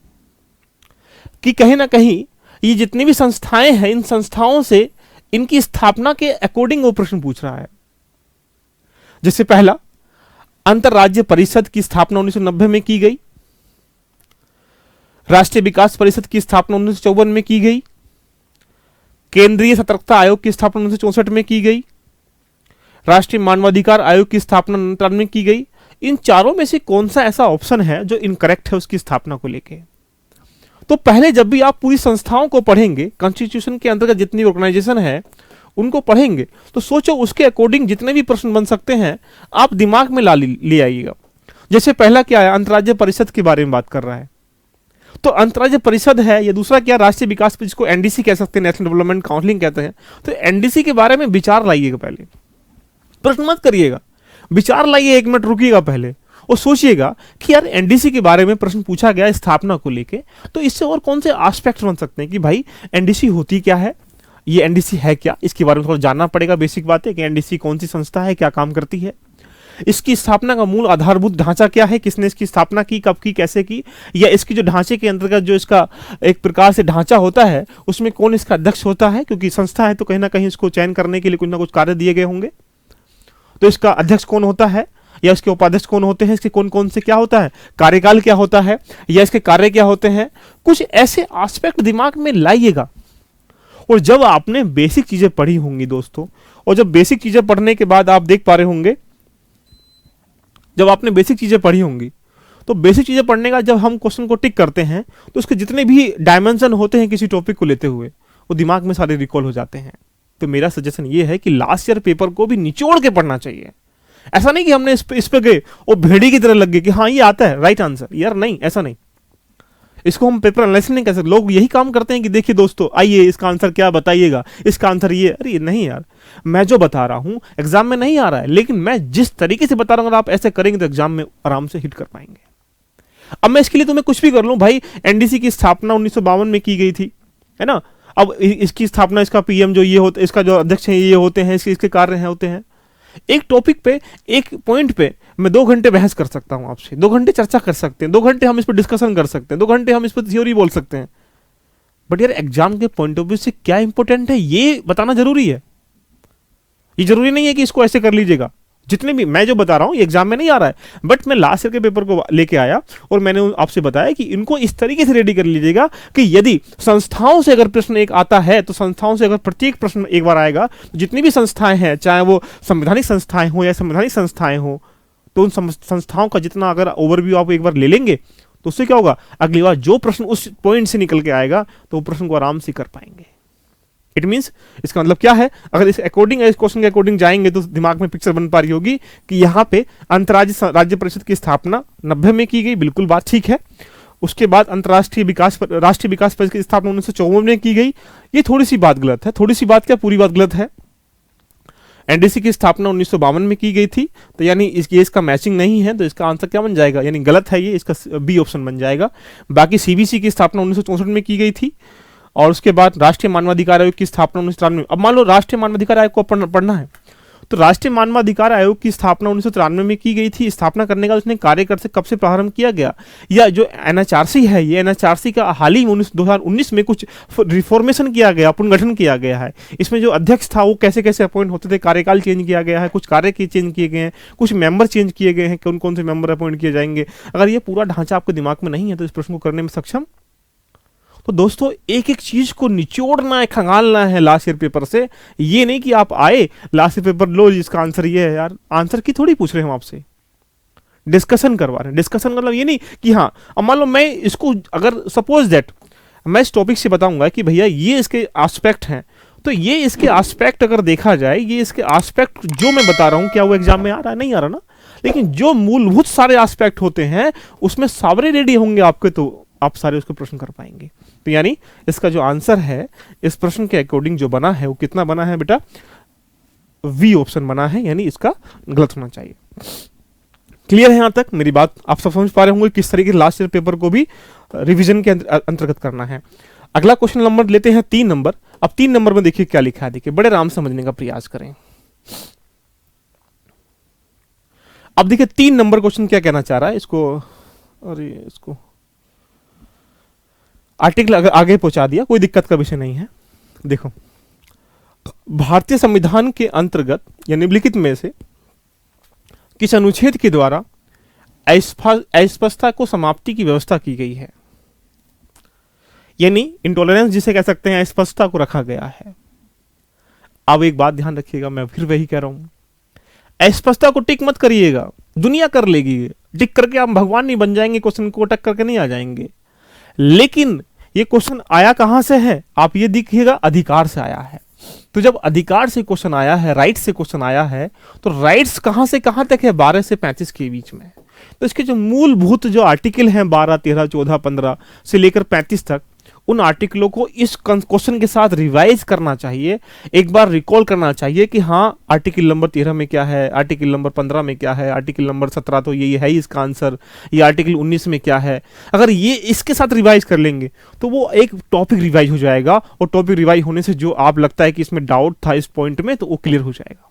कि कहीं ना कहीं ये जितनी भी संस्थाएं हैं, इन संस्थाओं से इनकी स्थापना के अकॉर्डिंग वो प्रश्न पूछ रहा है। जैसे पहला, अंतरराज्य परिषद की स्थापना 1990 में की गई, राष्ट्रीय विकास परिषद की स्थापना 1954 में की गई, केंद्रीय सतर्कता आयोग की स्थापना 1964 में की गई, राष्ट्रीय मानवाधिकार आयोग की स्थापना 1993 में की गई। इन चारों में से कौन सा ऐसा ऑप्शन है जो इनकरेक्ट है उसकी स्थापना को लेके। तो पहले जब भी आप पूरी संस्थाओं को पढ़ेंगे, कॉन्स्टिट्यूशन के अंतर्गत जितनी ऑर्गेनाइजेशन है उनको पढ़ेंगे, तो सोचो उसके अकॉर्डिंग जितने भी प्रश्न बन सकते हैं आप दिमाग में ले आइएगा। जैसे पहला क्या है, अंतरराज्य परिषद के बारे में बात कर रहा है। तो अंतर्राज्य परिषद है, या दूसरा क्या, राष्ट्रीय विकास परिषद, जिसको एनडीसी कह सकते हैं, नेशनल डेवलपमेंट काउंसिलिंग कहते हैं। तो एनडीसी के बारे में विचार लाइएगा, पहले प्रश्न मत करिएगा, विचार लाइए, 1 मिनट रुकिएगा पहले और सोचिएगा कि यार एनडीसी के बारे में प्रश्न पूछा गया स्थापना को लेके, तो इससे और कौन से एस्पेक्ट बन सकते हैं कि भाई एनडीसी होती क्या है, ये एनडीसी है क्या, इसके बारे में थोड़ा जानना पड़ेगा। बेसिक बात है कि एनडीसी कौन सी संस्था है, क्या काम करती है, इसकी स्थापना का मूल आधारभूत ढांचा क्या है, किसने इसकी स्थापना की, कब की, कैसे की, या इसकी जो ढांचे के अंतर्गत जो इसका एक प्रकार से ढांचा होता है उसमें कौन इसका अध्यक्ष होता है, क्योंकि संस्था है तो कहीं ना कहीं इसको चयन करने के लिए कुछ ना कुछ कार्य दिए गए होंगे। तो इसका अध्यक्ष कौन होता है, या इसके उपाध्यक्ष कौन होते हैं, इसके कौन कौन से क्या होता है, कार्यकाल क्या होता है, या इसके कार्य क्या होते हैं, कुछ ऐसे एस्पेक्ट दिमाग में लाइएगा। और जब आपने बेसिक चीजें पढ़ी होंगी दोस्तों, और जब बेसिक चीजें पढ़ने के बाद आप देख पा रहे होंगे, जब आपने बेसिक चीजें पढ़ी होंगी, तो बेसिक चीजें पढ़ने का जब हम क्वेश्चन को टिक करते हैं तो उसके जितने भी डायमेंशन होते हैं किसी टॉपिक को लेते हुए वो दिमाग में सारे रिकॉल हो जाते हैं। तो मेरा सजेशन ये है कि लास्ट ईयर पेपर को भी निचोड़ के पढ़ना चाहिए। ऐसा नहीं कि हमने इस पे गए और भेड़ी की तरह लग गए कि हाँ ये आता है राइट आंसर, यार नहीं, ऐसा नहीं। इसको हम पेपर एनालिसिस नहीं कर सकते। लोग यही काम करते हैं कि देखिए दोस्तों आइए इसका आंसर क्या बताइएगा, इसका आंसर ये, अरे नहीं यार, मैं जो बता रहा हूं एग्जाम में नहीं आ रहा है, लेकिन मैं जिस तरीके से बता रहा हूं अगर आप ऐसे करेंगे तो एग्जाम में आराम से हिट कर पाएंगे। अब मैं इसके लिए तुम्हें कुछ भी कर लूं, भाई एनडीसी की स्थापना 1952 में की गई थी, है ना। अब इसकी स्थापना, इसका पीएम जो ये होते, इसका जो अध्यक्ष है ये होते हैं, इसके कार्य हैं होते हैं। एक टॉपिक पे, एक पॉइंट पे मैं 2 घंटे बहस कर सकता हूं आपसे, 2 घंटे चर्चा कर सकते हैं, 2 घंटे हम इस पर डिस्कशन कर सकते हैं, 2 घंटे हम इस पर थ्योरी बोल सकते हैं। बट यार एग्जाम के पॉइंट ऑफ व्यू से क्या इंपॉर्टेंट है ये बताना जरूरी है। ये जरूरी नहीं है कि इसको ऐसे कर लीजिएगा। जितने भी मैं जो बता रहा हूं ये एग्जाम में नहीं आ रहा है, बट मैं लास्ट ईयर के पेपर को लेके आया और मैंने आपसे बताया कि इनको इस तरीके से रेडी कर लीजिएगा कि यदि संस्थाओं से अगर प्रश्न एक आता है तो संस्थाओं से अगर प्रत्येक प्रश्न एक बार आएगा तो जितनी भी संस्थाएं हैं, चाहे वो संवैधानिक संस्थाएं हो या संवैधानिक संस्थाएं हो, तो उन संस्थाओं का जितना अगर ओवरव्यू आप एक बार ले लेंगे तो उससे क्या होगा, अगली बार जो प्रश्न उस पॉइंट से निकल के आएगा तो वो प्रश्न को आराम से कर पाएंगे। इट मीन्स इसका मतलब क्या है, अगर इस अकॉर्डिंग, इस क्वेश्चन के अकॉर्डिंग जाएंगे तो दिमाग में पिक्चर बन पा रही होगी कि यहाँ पे अंतर्राज्य राज्य परिषद की स्थापना 90 में की गई, बिल्कुल बात ठीक है। उसके बाद राष्ट्रीय विकास परिषद की स्थापना 1954 में की गई, ये थोड़ी सी बात गलत है। थोड़ी सी बात क्या, पूरी बात गलत है। एनडीसी की स्थापना 1952 में की गई थी, तो यानी इसका मैचिंग नहीं है, तो इसका आंसर क्या बन जाएगा, यानी गलत है ये, इसका बी ऑप्शन बन जाएगा। बाकी सीबीसी की स्थापना 1964 में की गई थी, और उसके बाद राष्ट्रीय मानवाधिकार आयोग की स्थापना 1993 में। अब मान लो राष्ट्रीय मानवाधिकार आयोग को पढ़ना है, तो राष्ट्रीय मानवाधिकार आयोग की स्थापना 1993 में की गई थी। स्थापना करने का उसने कार्य कब से प्रारंभ किया गया, या जो एनएचआरसी है, ये एनएचआरसी का हाल ही 2019 में कुछ रिफॉर्मेशन किया गया, पुनर्गठन किया गया है। इसमें जो अध्यक्ष था वो कैसे कैसे अपॉइंट होते थे, कार्यकाल चेंज किया गया है, कुछ कार्य चेंज किए गए हैं, कुछ मेंबर चेंज किए गए हैं, कौन कौन से मेंबर अपॉइंट किए जाएंगे। अगर ये पूरा ढांचा आपके दिमाग में नहीं है तो इस प्रश्न को करने में सक्षम। तो दोस्तों एक एक चीज को निचोड़ना है, खंगालना है लास्ट ईयर पेपर से। ये नहीं कि आप आए लास्ट ईयर पेपर लो इसका आंसर ये है, यार आंसर की थोड़ी पूछ रहे हैं हम आपसे, डिस्कशन करवा रहे हैं। डिस्कशन मतलब ये नहीं कि हाँ, अब मान लो मैं इसको, अगर सपोज दैट मैं इस टॉपिक से बताऊंगा कि भैया ये इसके एस्पेक्ट हैं, तो ये इसके एस्पेक्ट अगर देखा जाए, ये इसके एस्पेक्ट जो मैं बता रहा हूं, क्या वो एग्जाम में आ रहा है, नहीं आ रहा ना, लेकिन जो मूलभूत सारे एस्पेक्ट होते हैं उसमें सारे रेडी होंगे आपके, तो आप सारे उसको प्रश्न कर पाएंगे। तो यानी इसका जो आंसर है इस प्रश्न के अकॉर्डिंग जो बना है वो कितना बना है बेटा, वी ऑप्शन बना है, यानी इसका गलत होना चाहिए। क्लियर है यहां तक मेरी बात, आप सब समझ पा रहे होंगे किस तरीके से लास्ट ईयर पेपर को भी रिवीजन के अंतर्गत करना है। अगला क्वेश्चन नंबर लेते हैं 3 नंबर। अब 3 नंबर में देखिए क्या लिखा है, देखिए बड़े आराम समझने का प्रयास करें। अब देखिए 3 नंबर क्वेश्चन क्या कहना चाह रहा है, इसको आर्टिकल अगर आगे पहुंचा दिया, कोई दिक्कत का विषय नहीं है। देखो, भारतीय संविधान के अंतर्गत या निम्नलिखित में से किस अनुच्छेद के द्वारा अस्पष्टता को समाप्ति की व्यवस्था की गई है, यानी इंटॉलरेंस जिसे कह सकते हैं, अस्पष्टता को रखा गया है। अब एक बात ध्यान रखिएगा, मैं फिर वही कह रहा हूं, अस्पष्टता को टिक मत करिएगा, दुनिया कर लेगी। टिक करके आप भगवान नहीं बन जाएंगे, क्वेश्चन को अटक करके नहीं आ जाएंगे। लेकिन ये क्वेश्चन आया कहां से है, आप ये देखिएगा, अधिकार से आया है। तो जब अधिकार से क्वेश्चन आया है, राइट से क्वेश्चन आया है, तो राइट्स कहां से कहां तक है, 12 से 35 के बीच में। तो इसके जो मूलभूत जो आर्टिकल हैं 12, 13, 14, 15 से लेकर 35 तक, उन आर्टिकलों को इस क्वेश्चन के साथ रिवाइज करना चाहिए, एक बार रिकॉल करना चाहिए कि हाँ आर्टिकल नंबर 13 में क्या है, आर्टिकल नंबर 15 में क्या है, आर्टिकल नंबर 17 तो ये है ही इसका आंसर, ये आर्टिकल 19 में क्या है। अगर ये इसके साथ रिवाइज कर लेंगे तो वो एक टॉपिक रिवाइज हो जाएगा, और टॉपिक रिवाइज होने से जो आप लगता है कि इसमें डाउट था इस पॉइंट में, तो वो क्लियर हो जाएगा,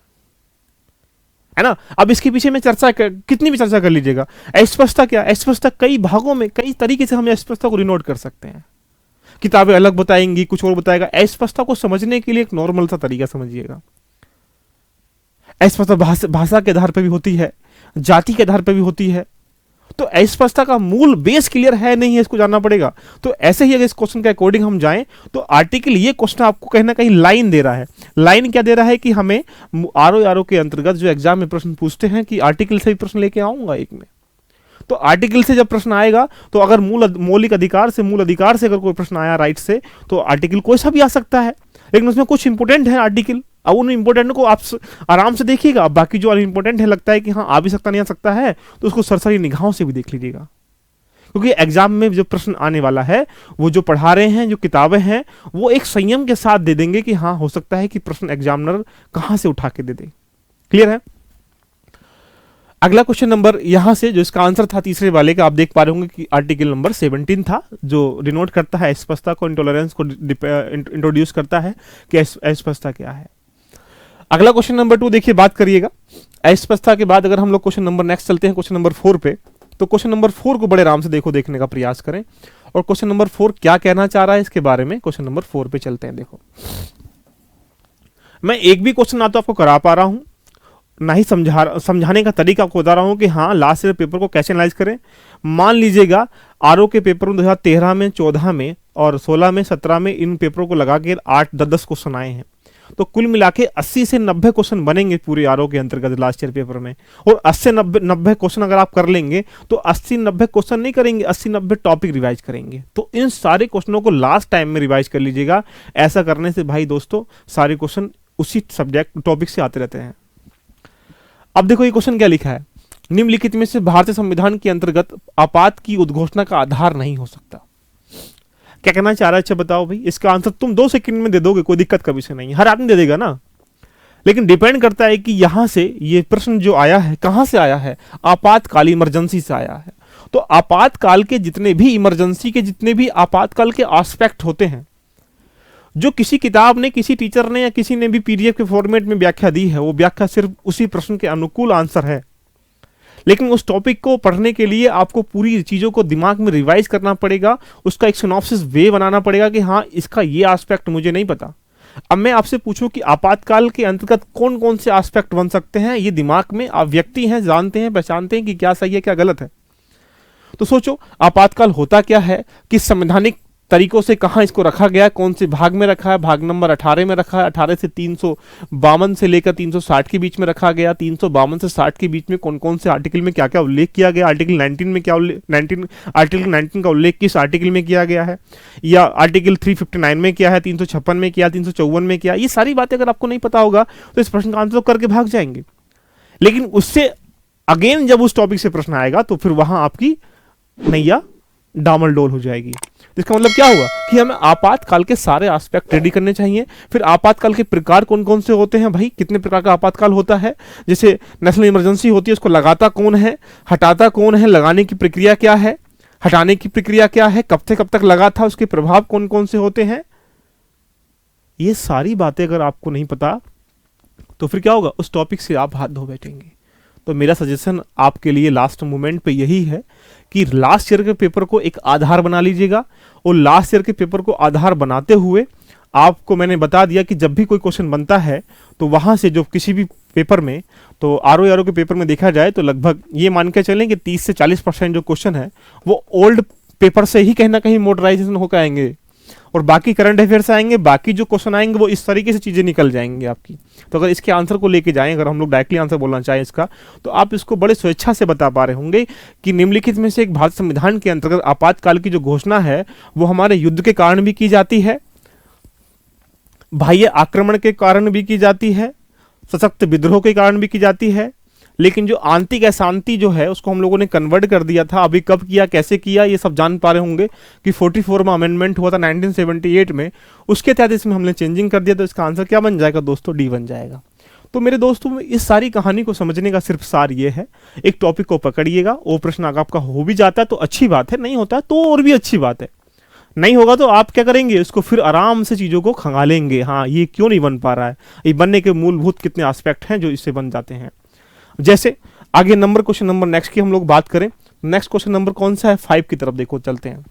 है ना। अब इसके पीछे में कितनी भी चर्चा कर लीजिएगा, अस्पष्टता क्या, अस्पष्टता कई भागों में कई तरीके से हम अस्पष्टता को डिनोट कर सकते हैं। किताबें अलग बताएंगी, कुछ और बताएगा। अस्पष्टता को समझने के लिए एक नॉर्मल सा तरीका समझिएगा। अस्पष्टता भाषा के आधार पर भी होती है, जाति के आधार पर भी होती है। तो अस्पष्टता का मूल बेस क्लियर है नहीं है, इसको जानना पड़ेगा। तो ऐसे ही अगर इस क्वेश्चन के अकॉर्डिंग हम जाएं तो आर्टिकल, ये क्वेश्चन आपको कहीं ना कहीं लाइन दे रहा है। लाइन क्या दे रहा है कि हमें आरओ के अंतर्गत जो एग्जाम में प्रश्न पूछते हैं कि आर्टिकल से भी प्रश्न लेके आऊंगा एक में, तो आर्टिकल से जब प्रश्न आएगा तो अगर मौलिक अधिकार से, मूल अधिकार से अगर कोई प्रश्न आया राइट से, तो आर्टिकल कोई सा भी आ सकता है, लेकिन उसमें कुछ इंपोर्टेंट है आर्टिकल। अब उन इंपोर्टेंट को आप आराम से देखिएगा। अब बाकी जो अनइम्पोर्टेंट है, लगता है कि हाँ आ भी सकता नहीं आ सकता है, तो उसको सरसरी निगाहों से भी देख लीजिएगा, क्योंकि एग्जाम में जो प्रश्न आने वाला है, वो जो पढ़ा रहे हैं, जो किताबें हैं, वो एक संयम के साथ दे देंगे कि हाँ हो सकता है कि प्रश्न एग्जामिनर कहां से उठा के दे दे। क्लियर है। अगला क्वेश्चन नंबर यहां से जो इसका आंसर था तीसरे वाले का, आप देख पा रहे होंगे कि आर्टिकल नंबर 17 था, जो डिनोट करता है अस्पष्टता को, इंटॉलरेंस को इंट्रोड्यूस करता है कि अस्पष्टता क्या है। अगला क्वेश्चन नंबर 2 देखिए, बात करिएगा अस्पष्टता के बाद अगर हम लोग क्वेश्चन नंबर नेक्स्ट चलते हैं क्वेश्चन नंबर 4 पे, तो क्वेश्चन नंबर 4 को बड़े आराम से देखने का प्रयास करें, और क्वेश्चन नंबर 4 क्या कहना चाह रहा है इसके बारे में। क्वेश्चन नंबर 4 पे चलते हैं। देखो, मैं एक भी क्वेश्चन ना तो आपको करा पा रहा हूं, ना ही समझाने का तरीका आपको बता रहा हूं कि हाँ लास्ट ईयर पेपर को कैसे एनालाइज करें। मान लीजिएगा आरओ के पेपर में 2013 में, 14 में और 16 में, 17 में इन पेपरों को लगा के 8-10 क्वेश्चन आए हैं, तो कुल मिला के 80 से 90 क्वेश्चन बनेंगे पूरे आरओ के अंतर्गत लास्ट ईयर पेपर में। और 80 से 90 क्वेश्चन अगर आप कर लेंगे तो 80-90 क्वेश्चन नहीं करेंगे, 80-90 टॉपिक रिवाइज करेंगे। तो इन सारे क्वेश्चनों को लास्ट टाइम में रिवाइज कर लीजिएगा। ऐसा करने से भाई दोस्तों सारे क्वेश्चन उसी सब्जेक्ट टॉपिक से आते रहते हैं। अब देखो ये क्वेश्चन क्या लिखा है, निम्नलिखित में से भारतीय संविधान के अंतर्गत आपात की उद्घोषणा का आधार नहीं हो सकता। क्या कहना चाह रहा है, अच्छा बताओ भाई। इसका आंसर तुम 2 सेकंड में दे दोगे, कोई दिक्कत का विषय नहीं है, हर आदमी दे देगा ना, लेकिन डिपेंड करता है कि यहां से ये प्रश्न जो आया है कहां से आया है, आपातकाल इमरजेंसी से आया है। तो आपातकाल के जितने भी इमरजेंसी के जितने भी आपातकाल के एस्पेक्ट होते हैं, जो किसी किताब ने, किसी टीचर ने या किसी ने भी पीडीएफ के फॉर्मेट में व्याख्या दी है, वो व्याख्या सिर्फ उसी प्रश्न के अनुकूल आंसर है, लेकिन उस टॉपिक को पढ़ने के लिए आपको पूरी चीजों को दिमाग में रिवाइज करना पड़ेगा, उसका एक सिनॉप्सिस वे बनाना पड़ेगा कि हाँ इसका ये एस्पेक्ट मुझे नहीं पता। अब मैं आपसे पूछूं कि आपातकाल के अंतर्गत कौन कौन से एस्पेक्ट बन सकते हैं, ये दिमाग में आप व्यक्ति हैं, जानते हैं, पहचानते हैं कि क्या सही है क्या गलत है। तो सोचो आपातकाल होता क्या है, किस संवैधानिक तरीकों से कहां इसको रखा गया, कौन से भाग में रखा है, भाग नंबर 18 में रखा है, 18 से 352 से लेकर 360 के बीच में रखा गया, 352 से 60 के बीच में कौन कौन से आर्टिकल में क्या क्या उल्लेख किया गया, आर्टिकल 19 में क्या आर्टिकल 19 का उल्लेख किस आर्टिकल में किया गया है, या आर्टिकल 359 में क्या है, 356 में क्या, 354 में क्या। ये सारी बातें अगर आपको नहीं पता होगा तो इस प्रश्न का आंसर करके भाग जाएंगे, लेकिन उससे अगेन जब उस टॉपिक से प्रश्न आएगा तो फिर वहां आपकी नैया डामलडोल हो जाएगी। इसका मतलब क्या हुआ कि हमें आपातकाल के सारे एस्पेक्ट रेडी करने चाहिए। फिर आपातकाल के प्रकार कौन कौन से होते हैं भाई, कितने प्रकार का आपातकाल होता है, जैसे नेशनल इमरजेंसी होती है, उसको लगाता कौन है, हटाता कौन है, लगाने की प्रक्रिया क्या है, हटाने की प्रक्रिया क्या है, कब से कब तक लगा था, उसके प्रभाव कौन कौन से होते हैं। ये सारी बातें अगर आपको नहीं पता तो फिर क्या होगा, उस टॉपिक से आप हाथ धो बैठेंगे। तो मेरा सजेशन आपके लिए लास्ट मोमेंट पे यही है कि लास्ट ईयर के पेपर को एक आधार बना लीजिएगा, और लास्ट ईयर के पेपर को आधार बनाते हुए आपको मैंने बता दिया कि जब भी कोई क्वेश्चन बनता है तो वहां से जो किसी भी पेपर में, तो आरओ के पेपर में देखा जाए तो लगभग ये मान के चलें कि 30 से 40% जो क्वेश्चन है वो ओल्ड पेपर से ही कहीं ना कहीं मॉडर्नाइजेशन होकर आएंगे, और बाकी करंट अफेयर्स आएंगे, बाकी जो क्वेश्चन आएंगे वो इस तरीके से चीजें निकल जाएंगी आपकी। तो अगर इसके आंसर को लेके जाएं, अगर हम लोग डायरेक्टली आंसर बोलना चाहें इसका, तो आप इसको बड़े स्वेच्छा से बता पा रहे होंगे कि निम्नलिखित में से एक भारत संविधान के अंतर्गत आपातकाल की जो घोषणा है वो हमारे युद्ध के कारण भी की जाती है, बाह्य आक्रमण के कारण भी की जाती है, सशक्त विद्रोह के कारण भी की जाती है, लेकिन जो आंतिक अशांति जो है उसको हम लोगों ने कन्वर्ट कर दिया था। अभी कब किया, कैसे किया, ये सब जान पा रहे होंगे कि 44वां अमेंडमेंट हुआ था 1978 में, उसके तहत इसमें हमने चेंजिंग कर दिया। तो इसका आंसर क्या बन जाएगा दोस्तों? डी बन जाएगा। तो मेरे दोस्तों, इस सारी कहानी को समझने का सिर्फ सार ये है, एक टॉपिक को पकड़िएगा, वो प्रश्न अगर आपका हो भी जाता है तो अच्छी बात है, नहीं होता है तो और भी अच्छी बात है। नहीं होगा तो आप क्या करेंगे, उसको फिर आराम से चीज़ों को खंगालेंगे, हाँ ये क्यों नहीं बन पा रहा है, ये बनने के मूलभूत कितने एस्पेक्ट हैं जो इससे बन जाते हैं। जैसे आगे क्वेश्चन नंबर नेक्स्ट की हम लोग बात करें, नेक्स्ट क्वेश्चन नंबर कौन सा है? 5 की तरफ देखो, चलते हैं।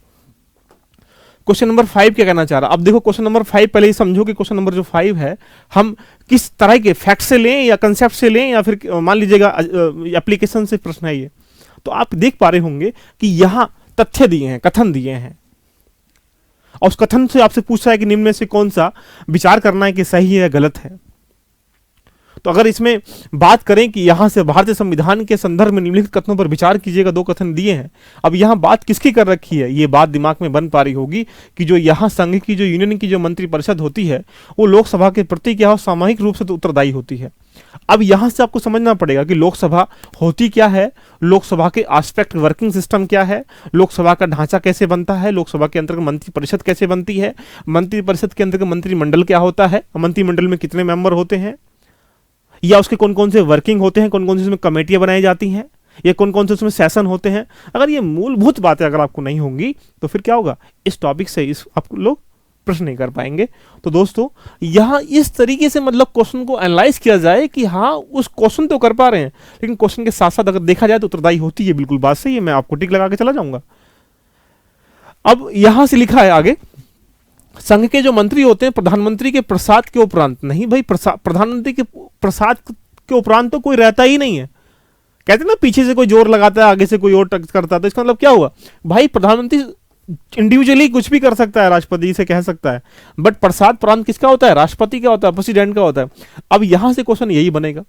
क्वेश्चन नंबर 5 क्या कहना चाह रहा? अब देखो क्वेश्चन नंबर 5 पहले ही समझो कि क्वेश्चन नंबर जो 5 है हम किस तरह के फैक्ट से लें या कंसेप्ट से लें या फिर मान लीजिएगा एप्लीकेशन से प्रश्न है ये। तो आप देख पा रहे होंगे कि यहां तथ्य दिए हैं, कथन दिए हैं, और उस कथन से आपसे पूछा है कि निम्न में से कौन सा विचार करना है कि सही है या गलत है। तो अगर इसमें बात करें कि यहां से भारतीय संविधान के संदर्भ में निम्नलिखित कथनों पर विचार कीजिएगा, 2 कथन दिए हैं। अब यहां बात किसकी कर रखी है, ये बात दिमाग में बन पा रही होगी कि जो यहां संघ की, जो यूनियन की जो मंत्रिपरिषद होती है वो लोकसभा के प्रति क्या हो, सामूहिक रूप से तो उत्तरदायी होती है। अब यहां से आपको समझना पड़ेगा कि लोकसभा होती क्या है, लोकसभा के एस्पेक्ट, वर्किंग सिस्टम क्या है, लोकसभा का ढांचा कैसे बनता है, लोकसभा के अंतर्गत मंत्रिपरिषद कैसे बनती है, मंत्रिपरिषद के अंतर्गत मंत्रिमंडल क्या होता है, मंत्रिमंडल में कितने मेंबर होते हैं, या उसके कौन कौन से वर्किंग होते हैं, कौन कौन सी उसमें कमेटियां बनाई जाती हैं, या कौन कौन से उसमें सेशन होते हैं। अगर ये मूलभूत बातें अगर आपको नहीं होंगी तो फिर क्या होगा, इस टॉपिक से इस आप लोग प्रश्न नहीं कर पाएंगे। तो दोस्तों यहां इस तरीके से मतलब क्वेश्चन को एनालाइज किया जाए कि हाँ उस क्वेश्चन तो कर पा रहे हैं, लेकिन क्वेश्चन के साथ साथ अगर देखा जाए तो उत्तरदायी होती है, बिल्कुल बात सही है, मैं आपको टिक लगा के चला जाऊंगा। अब यहां से लिखा है आगे, संघ के जो मंत्री होते हैं प्रधानमंत्री के प्रसाद के उपरांत, नहीं भाई प्रधानमंत्री के प्रसाद के उपरांत तो कोई रहता ही नहीं है। कहते हैं ना पीछे से कोई जोर लगाता है, आगे से कोई और टच करता है, तो इसका मतलब क्या हुआ भाई, प्रधानमंत्री इंडिविजुअली कुछ भी कर सकता है, राष्ट्रपति से कह सकता है, बट प्रसाद प्रांत किसका होता है, राष्ट्रपति का होता है, प्रेसिडेंट का होता है। अब यहां से क्वेश्चन यही बनेगा,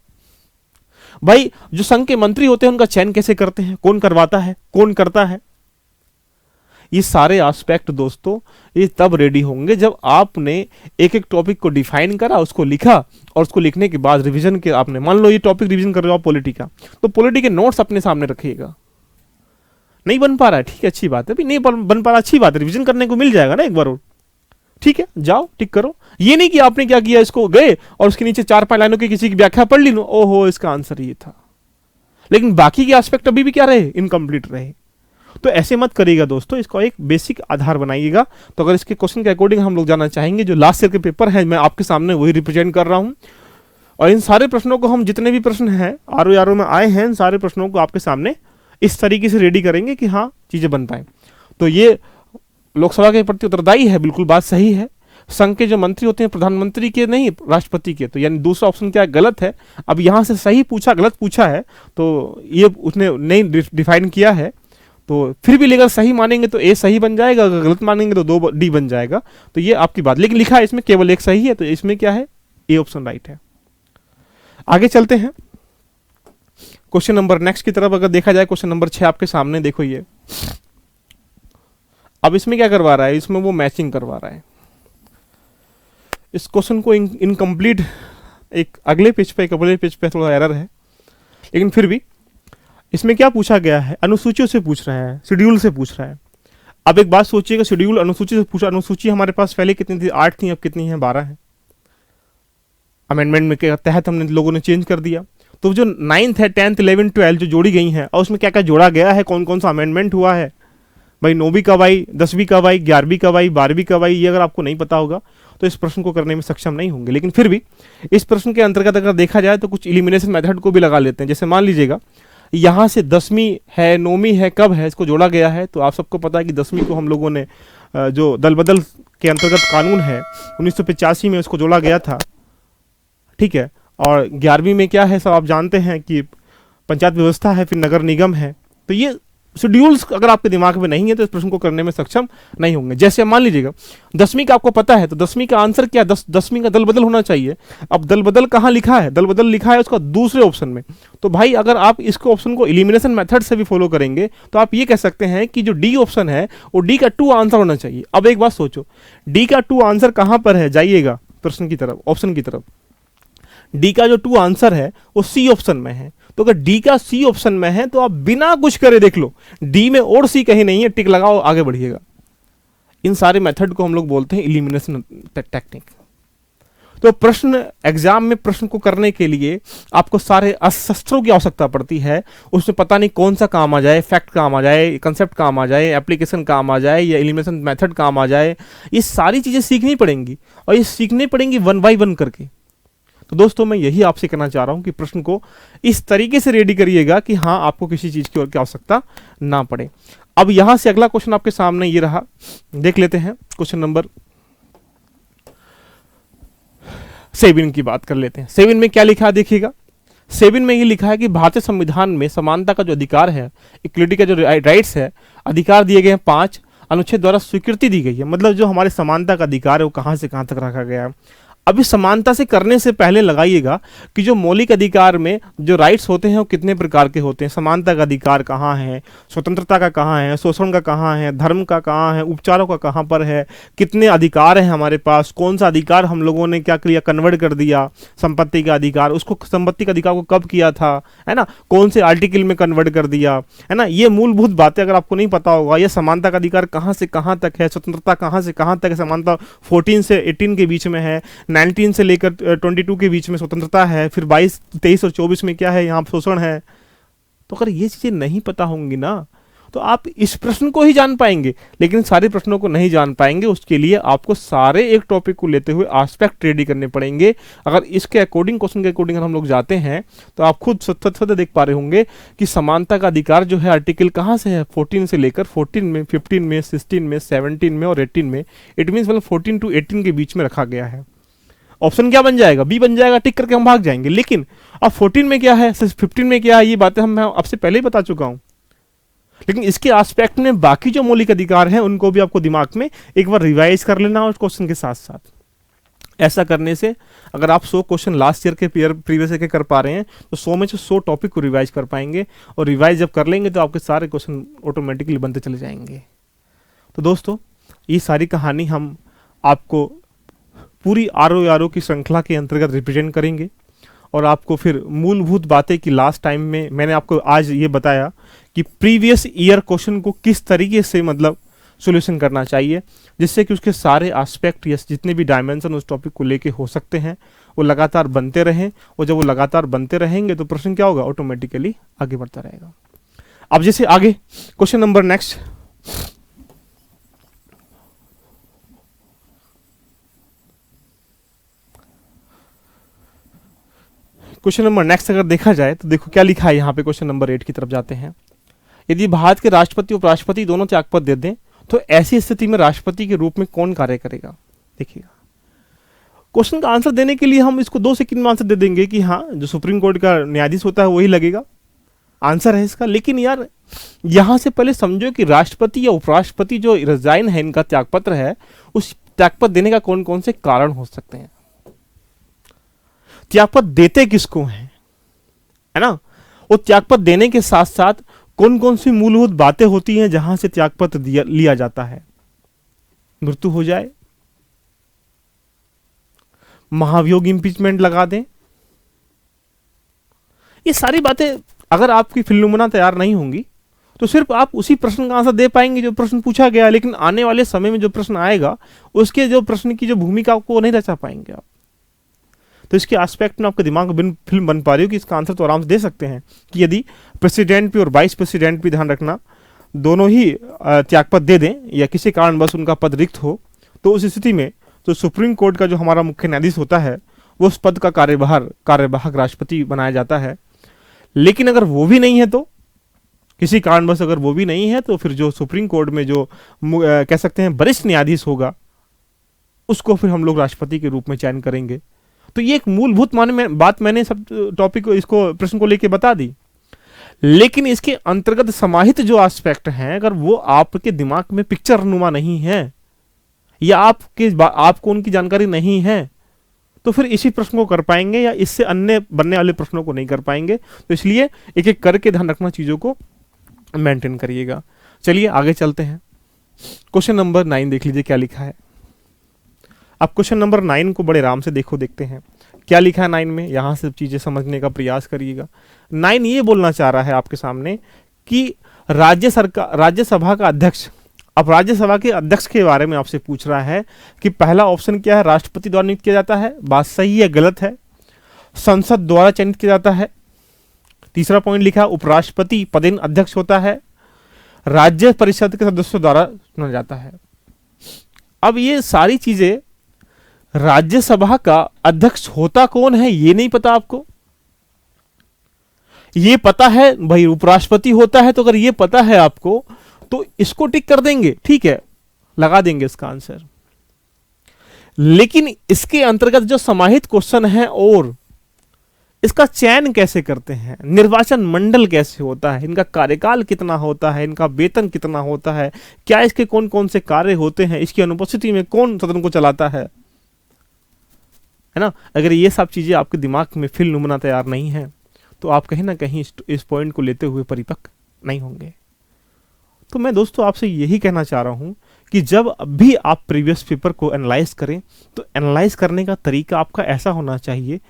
भाई जो संघ के मंत्री होते हैं उनका चयन कैसे करते हैं, कौन करवाता है, कौन करता है। ये सारे एस्पेक्ट दोस्तों ये तब रेडी होंगे जब आपने एक एक टॉपिक को डिफाइन करा, उसको लिखा, और उसको लिखने के बाद रिवीजन के आपने, मान लो ये टॉपिक रिवीजन कर रहे हो आप पॉलिटी का, तो पॉलिटी के नोट्स अपने सामने रखिएगा। नहीं बन पा रहा है, ठीक है, अच्छी बात है, नहीं बन पा रहा, अच्छी बात है, रिवीजन करने को मिल जाएगा ना एक बार और, ठीक है, जाओ टिक करो। ये नहीं कि आपने क्या किया, इसको गए और उसके नीचे 4-5 लाइनों की किसी की व्याख्या पढ़ ली, ओहो इसका आंसर ये था, लेकिन बाकी के एस्पेक्ट अभी भी क्या रहे, इनकम्प्लीट रहे। तो ऐसे मत करिएगा दोस्तों, इसको एक बेसिक आधार बनाइएगा। तो अगर इसके क्वेश्चन के अकॉर्डिंग हम लोग जाना चाहेंगे, जो लास्ट ईयर के पेपर है मैं आपके सामने वही रिप्रेजेंट कर रहा हूं, और इन सारे प्रश्नों को हम, जितने भी प्रश्न हैं आरओ में आए हैं, इन सारे प्रश्नों को आपके सामने इस तरीके से रेडी करेंगे कि हाँ चीजें बन पाए। तो ये लोकसभा के प्रति उत्तरदायी है, बिल्कुल बात सही है। संघ के जो मंत्री होते हैं प्रधानमंत्री के नहीं, राष्ट्रपति के, तो यानी दूसरा ऑप्शन क्या है, गलत है। अब यहां से सही पूछा गलत पूछा है, तो ये उसने नहीं डिफाइन किया है, तो फिर भी लेकर सही मानेंगे तो ए सही बन जाएगा, अगर गलत मानेंगे तो 2 डी बन जाएगा। तो ये आपकी बात, लेकिन लिखा है इसमें केवल एक सही है, तो इसमें क्या है, ए ऑप्शन राइट है। आगे चलते हैं क्वेश्चन नंबर नेक्स्ट की तरफ। अगर देखा जाए क्वेश्चन नंबर 6 आपके सामने देखो, ये अब इसमें क्या करवा रहा है, इसमें वो मैचिंग करवा रहा है। इस क्वेश्चन को इनकम्प्लीट, एक अगले पेज पे, एक अगले पेज पे थोड़ा एरर है, लेकिन फिर भी इसमें क्या पूछा गया है, अनुसूचियों से पूछ रहा है, शेड्यूल से पूछ रहा है। अब एक बात सोचिएगा, शेड्यूल अनुसूची से पूछा, अनुसूची हमारे पास पहले कितनी थी, 8 थी, अब कितनी है, 12 है। अमेंडमेंट में के तहत हमने लोगों ने चेंज कर दिया। तो जो 9th है, 10th, 11th, 12 जो जोड़ी गई हैं, और उसमें क्या क्या जोड़ा गया है, कौन कौन सा अमेंडमेंट हुआ है, भाई 9वीं कब आई, 10वीं कब आई, 11वीं कब आई, 12वीं कब आई, ये अगर आपको नहीं पता होगा तो इस प्रश्न को करने में सक्षम नहीं होंगे। लेकिन फिर भी इस प्रश्न के अंतर्गत अगर देखा जाए तो कुछ इलिमिनेशन मेथड को भी लगा लेते हैं। जैसे मान लीजिएगा यहाँ से 10वीं है, 9वीं है, कब है, इसको जोड़ा गया है। तो आप सबको पता है कि 10वीं को हम लोगों ने जो दल बदल के अंतर्गत कानून है 1985 में उसको जोड़ा गया था, ठीक है। और 11वीं में क्या है सब आप जानते हैं कि पंचायत व्यवस्था है, फिर नगर निगम है। तो ये शेड्यूल्स अगर आपके दिमाग में नहीं है तो इस प्रश्न को करने में सक्षम नहीं होंगे। जैसे मान लीजिएगा 10वीं का आपको पता है, तो 10वीं का आंसर क्या, 10वीं का दल बदल होना चाहिए। अब दल बदल कहाँ लिखा है, दल बदल लिखा है उसका दूसरे ऑप्शन में। तो भाई अगर आप इसको ऑप्शन को एलिमिनेशन मेथड से भी फॉलो करेंगे तो आप ये कह सकते हैं कि जो डी ऑप्शन है वो डी का 2 आंसर होना चाहिए। अब एक बात सोचो, डी का 2 आंसर कहां पर है, जाइएगा प्रश्न की तरफ, ऑप्शन की तरफ। डी का जो 2 आंसर है वो सी ऑप्शन में है। तो अगर डी का सी ऑप्शन में है तो आप बिना कुछ करे देख लो, डी में और सी कहीं नहीं है, टिक लगाओ, आगे बढ़िएगा। इन सारे मेथड को हम लोग बोलते हैं इलिमिनेशन टेक्निक। तो प्रश्न एग्जाम में प्रश्न को करने के लिए आपको सारे शस्त्रों की आवश्यकता पड़ती है। उसमें पता नहीं कौन सा काम आ जाए, फैक्ट काम आ जाए, कंसेप्ट काम आ जाए, एप्लीकेशन काम आ जाए, या एलिमिनेशन मेथड काम आ जाए। ये सारी चीजें सीखनी पड़ेंगी और ये सीखनी पड़ेंगी 1 बाय 1 करके। तो दोस्तों मैं यही आपसे कहना चाह रहा हूं कि प्रश्न को इस तरीके से रेडी करिएगा कि हाँ आपको किसी चीज की और की आवश्यकता ना पड़े। अब यहां से अगला क्वेश्चन आपके सामने ये रहा, देख लेते हैं। क्वेश्चन नंबर 7 की बात कर लेते हैं। 7 में क्या लिखा है देखिएगा। 7 में ये लिखा है कि भारतीय संविधान में समानता का जो अधिकार है, इक्वलिटी का जो राइट्स है, अधिकार दिए गए हैं 5, अनुच्छेद द्वारा स्वीकृति दी गई है। मतलब जो हमारे समानता का अधिकार है वो कहां से कहां तक रखा गया है। अभी समानता से करने से पहले लगाइएगा कि जो मौलिक अधिकार में जो राइट्स होते हैं वो कितने प्रकार के होते हैं। समानता का अधिकार कहाँ है, स्वतंत्रता का कहाँ है, शोषण का कहाँ है, धर्म का कहाँ है, उपचारों का कहाँ पर है, कितने अधिकार हैं हमारे पास, कौन सा अधिकार हम लोगों ने क्या किया, कन्वर्ट कर दिया। संपत्ति का अधिकार, उसको संपत्ति का अधिकार को कब किया था, है ना, कौन से आर्टिकल में कन्वर्ट कर दिया, है ना। ये मूलभूत बातें अगर आपको नहीं पता होगा, ये समानता का अधिकार कहाँ से कहाँ तक है, स्वतंत्रता कहाँ से कहाँ तक है, समानता 14 से 18 के बीच में है, 19 से लेकर 22 के बीच में स्वतंत्रता है, फिर 22, 23 और 24 में क्या है, यहाँ शोषण है। तो अगर ये चीजें नहीं पता होंगी ना तो आप इस प्रश्न को ही जान पाएंगे, लेकिन सारे प्रश्नों को नहीं जान पाएंगे। उसके लिए आपको सारे एक टॉपिक को लेते हुए एस्पेक्ट रेडी करने पड़ेंगे। अगर इसके अकॉर्डिंग, क्वेश्चन के अकॉर्डिंग हम लोग जाते हैं तो आप खुद सत्य देख पा रहे होंगे कि समानता का अधिकार जो है आर्टिकल कहाँ से है, 14 से लेकर 14 में, 15 में, 16 में, 17 में और 18 में। इट मीन्स मतलब 14 to 18 के बीच में रखा गया है। ऑप्शन क्या बन जाएगा, बी बन जाएगा, टिक करके हम भाग जाएंगे। लेकिन अब 14 में क्या है, 15 में क्या है, ये बातें मैं आपसे पहले ही बता चुका हूं। लेकिन इसके एस्पेक्ट में बाकी जो मौलिक अधिकार हैं उनको भी आपको दिमाग में एक बार रिवाइज कर लेना उस क्वेश्चन के साथ साथ। ऐसा करने से अगर आप 100 क्वेश्चन लास्ट ईयर के प्रीवियस ईयर के कर पा रहे हैं तो 100 में से 100 टॉपिक को रिवाइज कर पाएंगे, और रिवाइज जब कर लेंगे तो आपके सारे क्वेश्चन ऑटोमेटिकली बनते चले जाएंगे। तो दोस्तों ये सारी कहानी हम आपको पूरी आरओ की श्रृंखला के अंतर्गत रिप्रेजेंट करेंगे, और आपको फिर मूलभूत बातें की लास्ट टाइम में मैंने आपको आज ये बताया कि प्रीवियस ईयर क्वेश्चन को किस तरीके से मतलब सॉल्यूशन करना चाहिए, जिससे कि उसके सारे एस्पेक्ट या जितने भी डायमेंशन उस टॉपिक को लेके हो सकते हैं वो लगातार बनते रहें। और जब वो लगातार बनते रहेंगे तो प्रश्न क्या होगा, ऑटोमेटिकली आगे बढ़ता रहेगा। अब जैसे आगे question number next, question number next अगर देखा जाए तो देखो क्या लिखा है यहाँ पे। क्वेश्चन नंबर 8 की तरफ जाते हैं। यदि भारत के राष्ट्रपति और उपराष्ट्रपति दोनों त्यागपत्र दे दें तो ऐसी स्थिति में राष्ट्रपति के रूप में कौन कार्य करेगा। देखिएगा क्वेश्चन का आंसर देने के लिए हम इसको 2 सेकंड में आंसर दे देंगे कि हाँ जो सुप्रीम कोर्ट का न्यायाधीश होता है वही लगेगा, आंसर है इसका। लेकिन यार यहां से पहले समझो कि राष्ट्रपति या उपराष्ट्रपति जो रिजाइन है, इनका त्यागपत्र है, उस त्यागपत्र देने का कौन कौन से कारण हो सकते हैं, त्यागपत्र देते किसको हैं, है ना। वो त्यागपत्र देने के साथ साथ कौन कौन सी मूलभूत बातें होती हैं जहां से त्यागपत्र लिया जाता है। मृत्यु हो जाए, महाभियोग इंपीचमेंट लगा दें, ये सारी बातें अगर आपकी फिल्मना तैयार नहीं होंगी तो सिर्फ आप उसी प्रश्न का आंसर दे पाएंगे जो प्रश्न पूछा गया। लेकिन आने वाले समय में जो प्रश्न आएगा उसके जो प्रश्न की जो भूमिका को नहीं रचा पाएंगे आप। तो इसके एस्पेक्ट में आपके दिमाग में फिल्म बन पा रही हो कि इसका आंसर तो आराम से दे सकते हैं कि यदि प्रेसिडेंट भी और वाइस प्रेसिडेंट भी, ध्यान रखना, दोनों ही त्यागपत्र दे दें या किसी कारणवश उनका पद रिक्त हो, तो उस स्थिति में तो सुप्रीम कोर्ट का जो हमारा मुख्य न्यायाधीश होता है वो उस पद का कार्यवाहक राष्ट्रपति बनाया जाता है। लेकिन अगर वो भी नहीं है तो, किसी कारणवश अगर वो भी नहीं है तो फिर जो सुप्रीम कोर्ट में जो कह सकते हैं वरिष्ठ न्यायाधीश होगा उसको फिर हम लोग राष्ट्रपति के रूप में चयन करेंगे। तो ये एक मूलभूत बात मैंने सब टॉपिक को, इसको प्रश्न को लेके बता दी। लेकिन इसके अंतर्गत समाहित जो एस्पेक्ट हैं अगर वो आपके दिमाग में पिक्चर नुमा नहीं है या आपको उनकी जानकारी नहीं है तो फिर इसी प्रश्न को कर पाएंगे या इससे अन्य बनने वाले प्रश्नों को नहीं कर पाएंगे। तो इसलिए एक एक करके ध्यान रखना, चीजों को मेंटेन करिएगा। चलिए आगे चलते हैं। क्वेश्चन नंबर 9 देख लीजिए क्या लिखा है। अब क्वेश्चन नंबर 9 को बड़े आराम से देखते हैं क्या लिखा है 9 में, यहां से चीजें समझने का प्रयास करिएगा। 9 ये बोलना चाह रहा है आपके सामने कि राज्यसभा का अध्यक्ष, अब राज्यसभा के अध्यक्ष के बारे में आपसे पूछ रहा है कि पहला ऑप्शन क्या है, राष्ट्रपति द्वारा नियुक्त किया जाता है, बात सही है गलत है, संसद द्वारा चयनित किया जाता है, तीसरा पॉइंट लिखा उपराष्ट्रपति पदेन अध्यक्ष होता है, राज्य परिषद के सदस्यों द्वारा चुना जाता है। अब ये सारी चीजें, राज्यसभा का अध्यक्ष होता कौन है ये नहीं पता आपको, ये पता है भाई उपराष्ट्रपति होता है, तो अगर ये पता है आपको तो इसको टिक कर देंगे, ठीक है, लगा देंगे इसका आंसर। लेकिन इसके अंतर्गत जो समाहित क्वेश्चन है और इसका चयन कैसे करते हैं, निर्वाचन मंडल कैसे होता है, इनका कार्यकाल कितना होता है, इनका वेतन कितना होता है, क्या इसके कौन कौन से कार्य होते हैं, इसकी अनुपस्थिति में कौन सदन को चलाता है ना, अगर ये सब चीजें आपके दिमाग में फिल नुमना तैयार नहीं है तो आप कहीं ना कहीं इस पॉइंट को लेते हुए परिपक्व नहीं होंगे। तो मैं दोस्तों आपसे यही कहना चाह रहा हूं कि जब भी आप प्रीवियस पेपर को एनालाइज करें तो एनालाइज करने का तरीका आपका ऐसा होना चाहिए,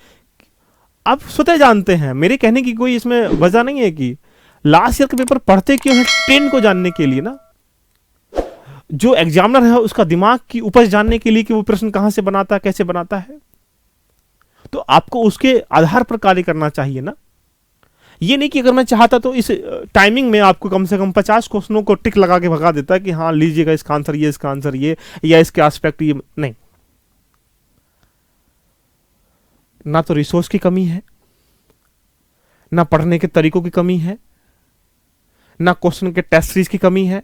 आप स्वतः जानते हैं, मेरे कहने की कोई इसमें वजह नहीं है कि लास्ट ईयर के पेपर पढ़ते क्यों हैं, ट्रेंड को जानने के लिए ना, जो एग्जामिनर है उसका दिमाग की उपज जानने के लिए कि वो प्रश्न कहां से बनाता है, कैसे बनाता है, तो आपको उसके आधार पर कार्य करना चाहिए ना। ये नहीं कि अगर मैं चाहता तो इस टाइमिंग में आपको कम से कम 50 क्वेश्चनों को टिक लगा के भगा देता कि हाँ लीजिएगा इसका आंसर ये, इसका आंसर ये, या इसके एस्पेक्ट ये, नहीं। ना तो रिसोर्स की कमी है, ना पढ़ने के तरीकों की कमी है, ना क्वेश्चन के टेस्ट सीरीज की कमी है,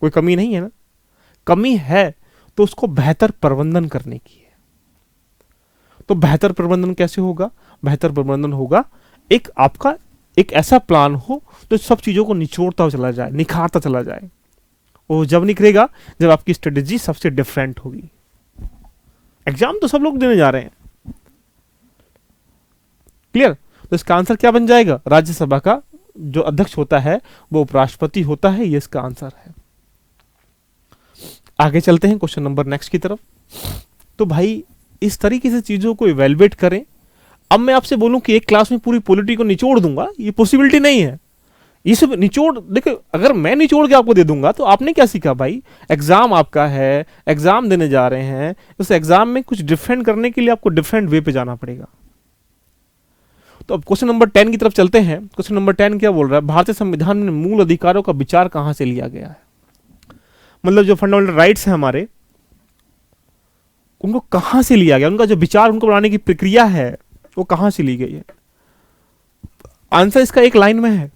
कोई कमी नहीं है ना, कमी है तो उसको बेहतर प्रबंधन करने की है। तो बेहतर प्रबंधन कैसे होगा, बेहतर प्रबंधन होगा एक आपका एक ऐसा प्लान हो जो सब चीजों को निचोड़ता चला जाए, निखारता चला जाए, वो जब निखरेगा जब आपकी स्ट्रेटेजी सबसे डिफरेंट होगी। एग्जाम तो सब लोग देने जा रहे हैं, क्लियर। तो इसका आंसर क्या बन जाएगा, राज्यसभा का जो अध्यक्ष होता है वो उपराष्ट्रपति होता है, ये इसका आंसर है। आगे चलते हैं क्वेश्चन नंबर नेक्स्ट की तरफ। तो भाई इस तरीके से चीजों को इवेलुएट करें। अब मैं आपसे बोलूं कि एक क्लास में पूरी पॉलिटी को निचोड़ दूंगा, ये पॉसिबिलिटी नहीं है। ये सब निचोड़, देखो अगर मैं निचोड़ के आपको दे दूंगा तो आपने क्या सीखा भाई, एग्जाम आपका है, एग्जाम देने जा रहे हैं, उस एग्जाम में कुछ डिफरेंट करने के लिए आपको डिफरेंट वे पे जाना पड़ेगा। तो अब क्वेश्चन नंबर 10 की तरफ चलते हैं। क्वेश्चन नंबर 10 क्या बोल रहा है, भारतीय संविधान में मूल अधिकारों का विचार कहां से लिया गया है, मतलब जो फंडामेंटल राइट्स हैं हमारे, उनको कहां से लिया गया, उनका जो विचार, उनको बनाने की प्रक्रिया है वो कहां से ली गई है। आंसर इसका एक लाइन में है,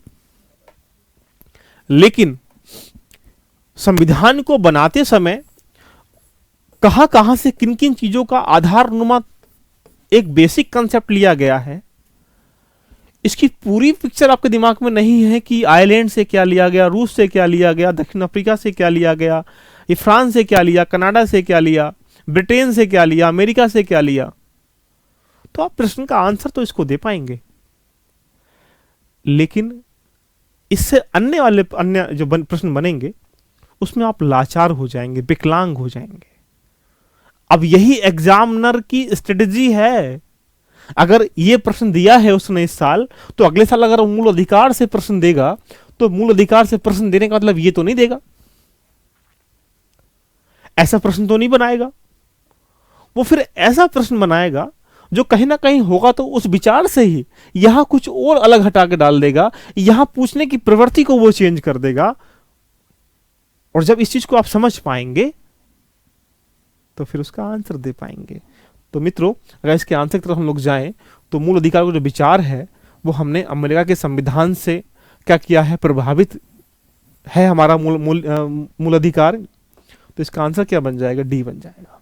लेकिन संविधान को बनाते समय कहां कहां से किन किन चीजों का आधारनुमा एक बेसिक कंसेप्ट लिया गया है, इसकी पूरी पिक्चर आपके दिमाग में नहीं है कि आयरलैंड से क्या लिया गया, रूस से क्या लिया गया, दक्षिण अफ्रीका से क्या लिया गया, ये फ्रांस से क्या लिया, कनाडा से क्या लिया, ब्रिटेन से क्या लिया, अमेरिका से क्या लिया, तो आप प्रश्न का आंसर तो इसको दे पाएंगे, लेकिन इससे अन्य जो प्रश्न बनेंगे उसमें आप लाचार हो जाएंगे, विकलांग हो जाएंगे। अब यही एग्जामिनर की स्ट्रेटजी है। अगर ये प्रश्न दिया है उसने इस साल, तो अगले साल अगर मूल अधिकार से प्रश्न देगा तो मूल अधिकार से प्रश्न देने का मतलब ये तो नहीं देगा, ऐसा प्रश्न तो नहीं बनाएगा। वो फिर ऐसा प्रश्न बनाएगा जो कहीं ना कहीं होगा तो उस विचार से ही यहां कुछ और अलग हटा के डाल देगा, यहां पूछने की प्रवृत्ति को वो चेंज कर देगा। और जब इस चीज को आप समझ पाएंगे तो फिर उसका आंसर दे पाएंगे। तो मित्रों, अगर इसके आंसर की तरफ हम लोग जाएं तो मूल अधिकार का जो विचार है वो हमने अमेरिका के संविधान से क्या किया है, प्रभावित है हमारा मूल अधिकार। तो इसका आंसर क्या बन जाएगा, डी बन जाएगा।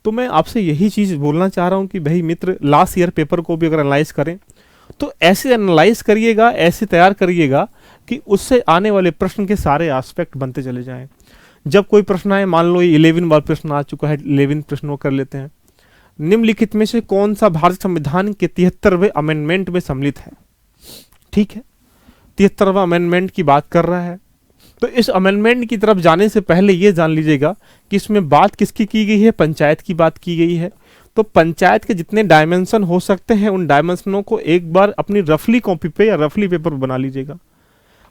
तो मैं आपसे यही चीज बोलना चाह रहा हूं कि भाई मित्र, लास्ट ईयर पेपर को भी अगर एनालाइज करें तो ऐसे एनालाइज करिएगा, ऐसे तैयार करिएगा कि उससे आने वाले प्रश्न के सारे एस्पेक्ट बनते चले जाएं। जब कोई प्रश्न आए, मान लो 11 बार प्रश्न आ चुका है, 11 प्रश्नों कर लेते हैं, निम्नलिखित में से कौन सा भारतीय संविधान के 73वें अमेंडमेंट में सम्मिलित है। ठीक है, 73वां अमेंडमेंट की बात कर रहा है तो इस अमेंडमेंट की तरफ जाने से पहले ये जान लीजिएगा कि इसमें बात किसकी की गई है, पंचायत की बात की गई है। तो पंचायत के जितने डायमेंशन हो सकते हैं उन डायमेंशनों को एक बार अपनी रफली कॉपी पे या रफली पेपर बना लीजिएगा।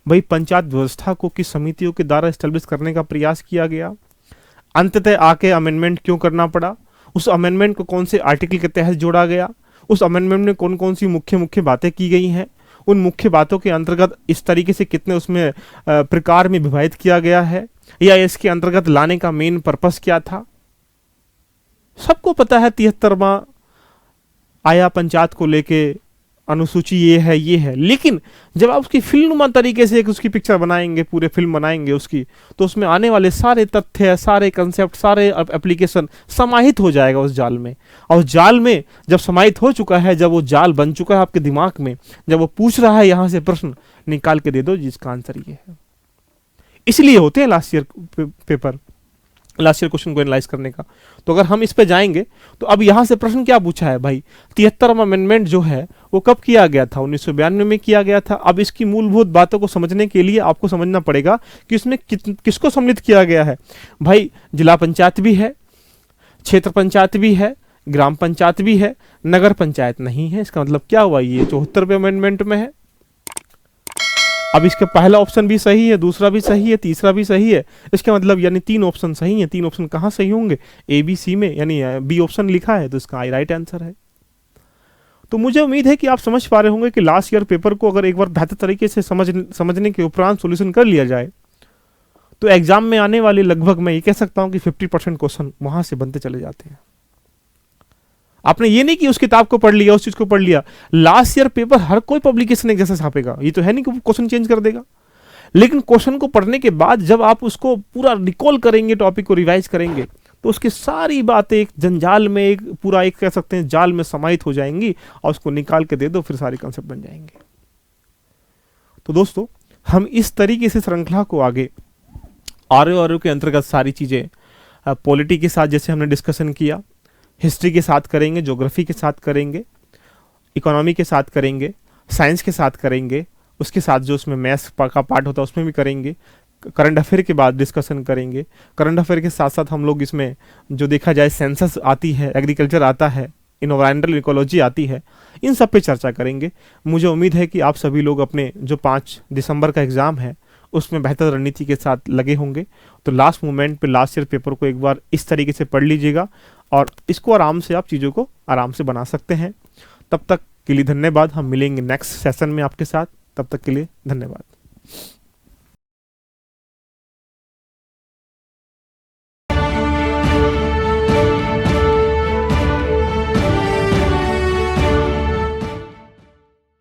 भाई पंचायत व्यवस्था को किस समितियों के द्वारा एस्टेब्लिश करने का प्रयास किया गया, अंततः आके अमेंडमेंट क्यों करना पड़ा, उस अमेंडमेंट को कौन से आर्टिकल के तहत जोड़ा गया, उस अमेंडमेंट में कौन कौन सी मुख्य मुख्य बातें की गई हैं, उन मुख्य बातों के अंतर्गत इस तरीके से कितने उसमें प्रकार में विभाजित किया गया है, या इसके अंतर्गत लाने का मेन पर्पस क्या था, सबको पता है। 73वां आया पंचायत को लेके अनुसूची ये है, लेकिन जब आप उसकी फिल्म तरीके से एक उसकी पिक्चर बनाएंगे, पूरे फिल्म बनाएंगे उसकी, तो उसमें आने वाले सारे तथ्य, सारे कंसेप्ट, सारे एप्लीकेशन समाहित हो जाएगा उस जाल में। और उस जाल में जब समाहित हो चुका है, जब वो जाल बन चुका है आपके दिमाग में, जब वो पूछ रहा है यहां से प्रश्न निकाल के दे दो जिसका आंसर ये है। इसलिए होते हैं last year paper, last year question को एनालाइज करने का। तो अगर हम इस पे जाएंगे तो अब यहां से प्रश्न क्या पूछा है भाई, 73वां अमेंडमेंट जो है वो कब किया गया था, 1992 में किया गया था। अब इसकी मूलभूत बातों को समझने के लिए आपको समझना पड़ेगा कि इसमें किसको सम्मिलित किया गया है। भाई जिला पंचायत भी है, क्षेत्र पंचायत भी है, ग्राम पंचायत भी है, नगर पंचायत नहीं है। इसका मतलब क्या हुआ, ये 74वें अमेंडमेंट में है। अब इसका पहला ऑप्शन भी सही है, दूसरा भी सही है, तीसरा भी सही है। इसका मतलब यानी 3 ऑप्शन सही है। 3 ऑप्शन कहाँ सही होंगे, ए बी सी में, यानी बी ऑप्शन लिखा है तो इसका राइट आंसर है। तो मुझे उम्मीद है कि आप समझ पा रहे होंगे कि लास्ट ईयर पेपर को अगर एक बार बेहतर तरीके से समझने के उपरांत सोल्यूशन कर लिया जाए तो एग्जाम में आने वाले लगभग मैं ये कह सकता हूं कि 50% क्वेश्चन वहां से बनते चले जाते हैं। आपने ये नहीं कि उस किताब को पढ़ लिया, उस चीज को पढ़ लिया। लास्ट ईयर पेपर हर कोई पब्लिकेशन एक जैसा छापेगा, ये तो है नहीं कि क्वेश्चन चेंज कर देगा। लेकिन क्वेश्चन को पढ़ने के बाद जब आप उसको पूरा रिकॉल करेंगे, टॉपिक को रिवाइज करेंगे, तो उसकी सारी बातें एक जंजाल में, एक पूरा एक कह सकते हैं जाल में समाहित हो जाएंगी और उसको निकाल के दे दो, फिर सारे कंसेप्ट बन जाएंगे। तो दोस्तों हम इस तरीके से श्रृंखला को आगे आर के अंतर्गत सारी चीजें पॉलिटी के साथ जैसे हमने डिस्कशन किया, हिस्ट्री के साथ करेंगे, ज्योग्राफी के साथ करेंगे, इकोनॉमी के साथ करेंगे, साइंस के साथ करेंगे, उसके साथ जो उसमें मैथ्स का पार्ट होता है उसमें भी करेंगे, करंट अफेयर के बाद डिस्कशन करेंगे। करंट अफेयर के साथ साथ हम लोग इसमें जो देखा जाए सेंसस आती है, एग्रीकल्चर आता है, इन्वायरमेंटल इकोलॉजी आती है, इन सब पे चर्चा करेंगे। मुझे उम्मीद है कि आप सभी लोग अपने जो 5 दिसंबर का एग्ज़ाम है उसमें बेहतर रणनीति के साथ लगे होंगे। तो लास्ट मोमेंट पे लास्ट ईयर पेपर को एक बार इस तरीके से पढ़ लीजिएगा और इसको आराम से आप चीज़ों को आराम से बना सकते हैं। तब तक के लिए धन्यवाद। हम मिलेंगे नेक्स्ट सेशन में आपके साथ, तब तक के लिए धन्यवाद।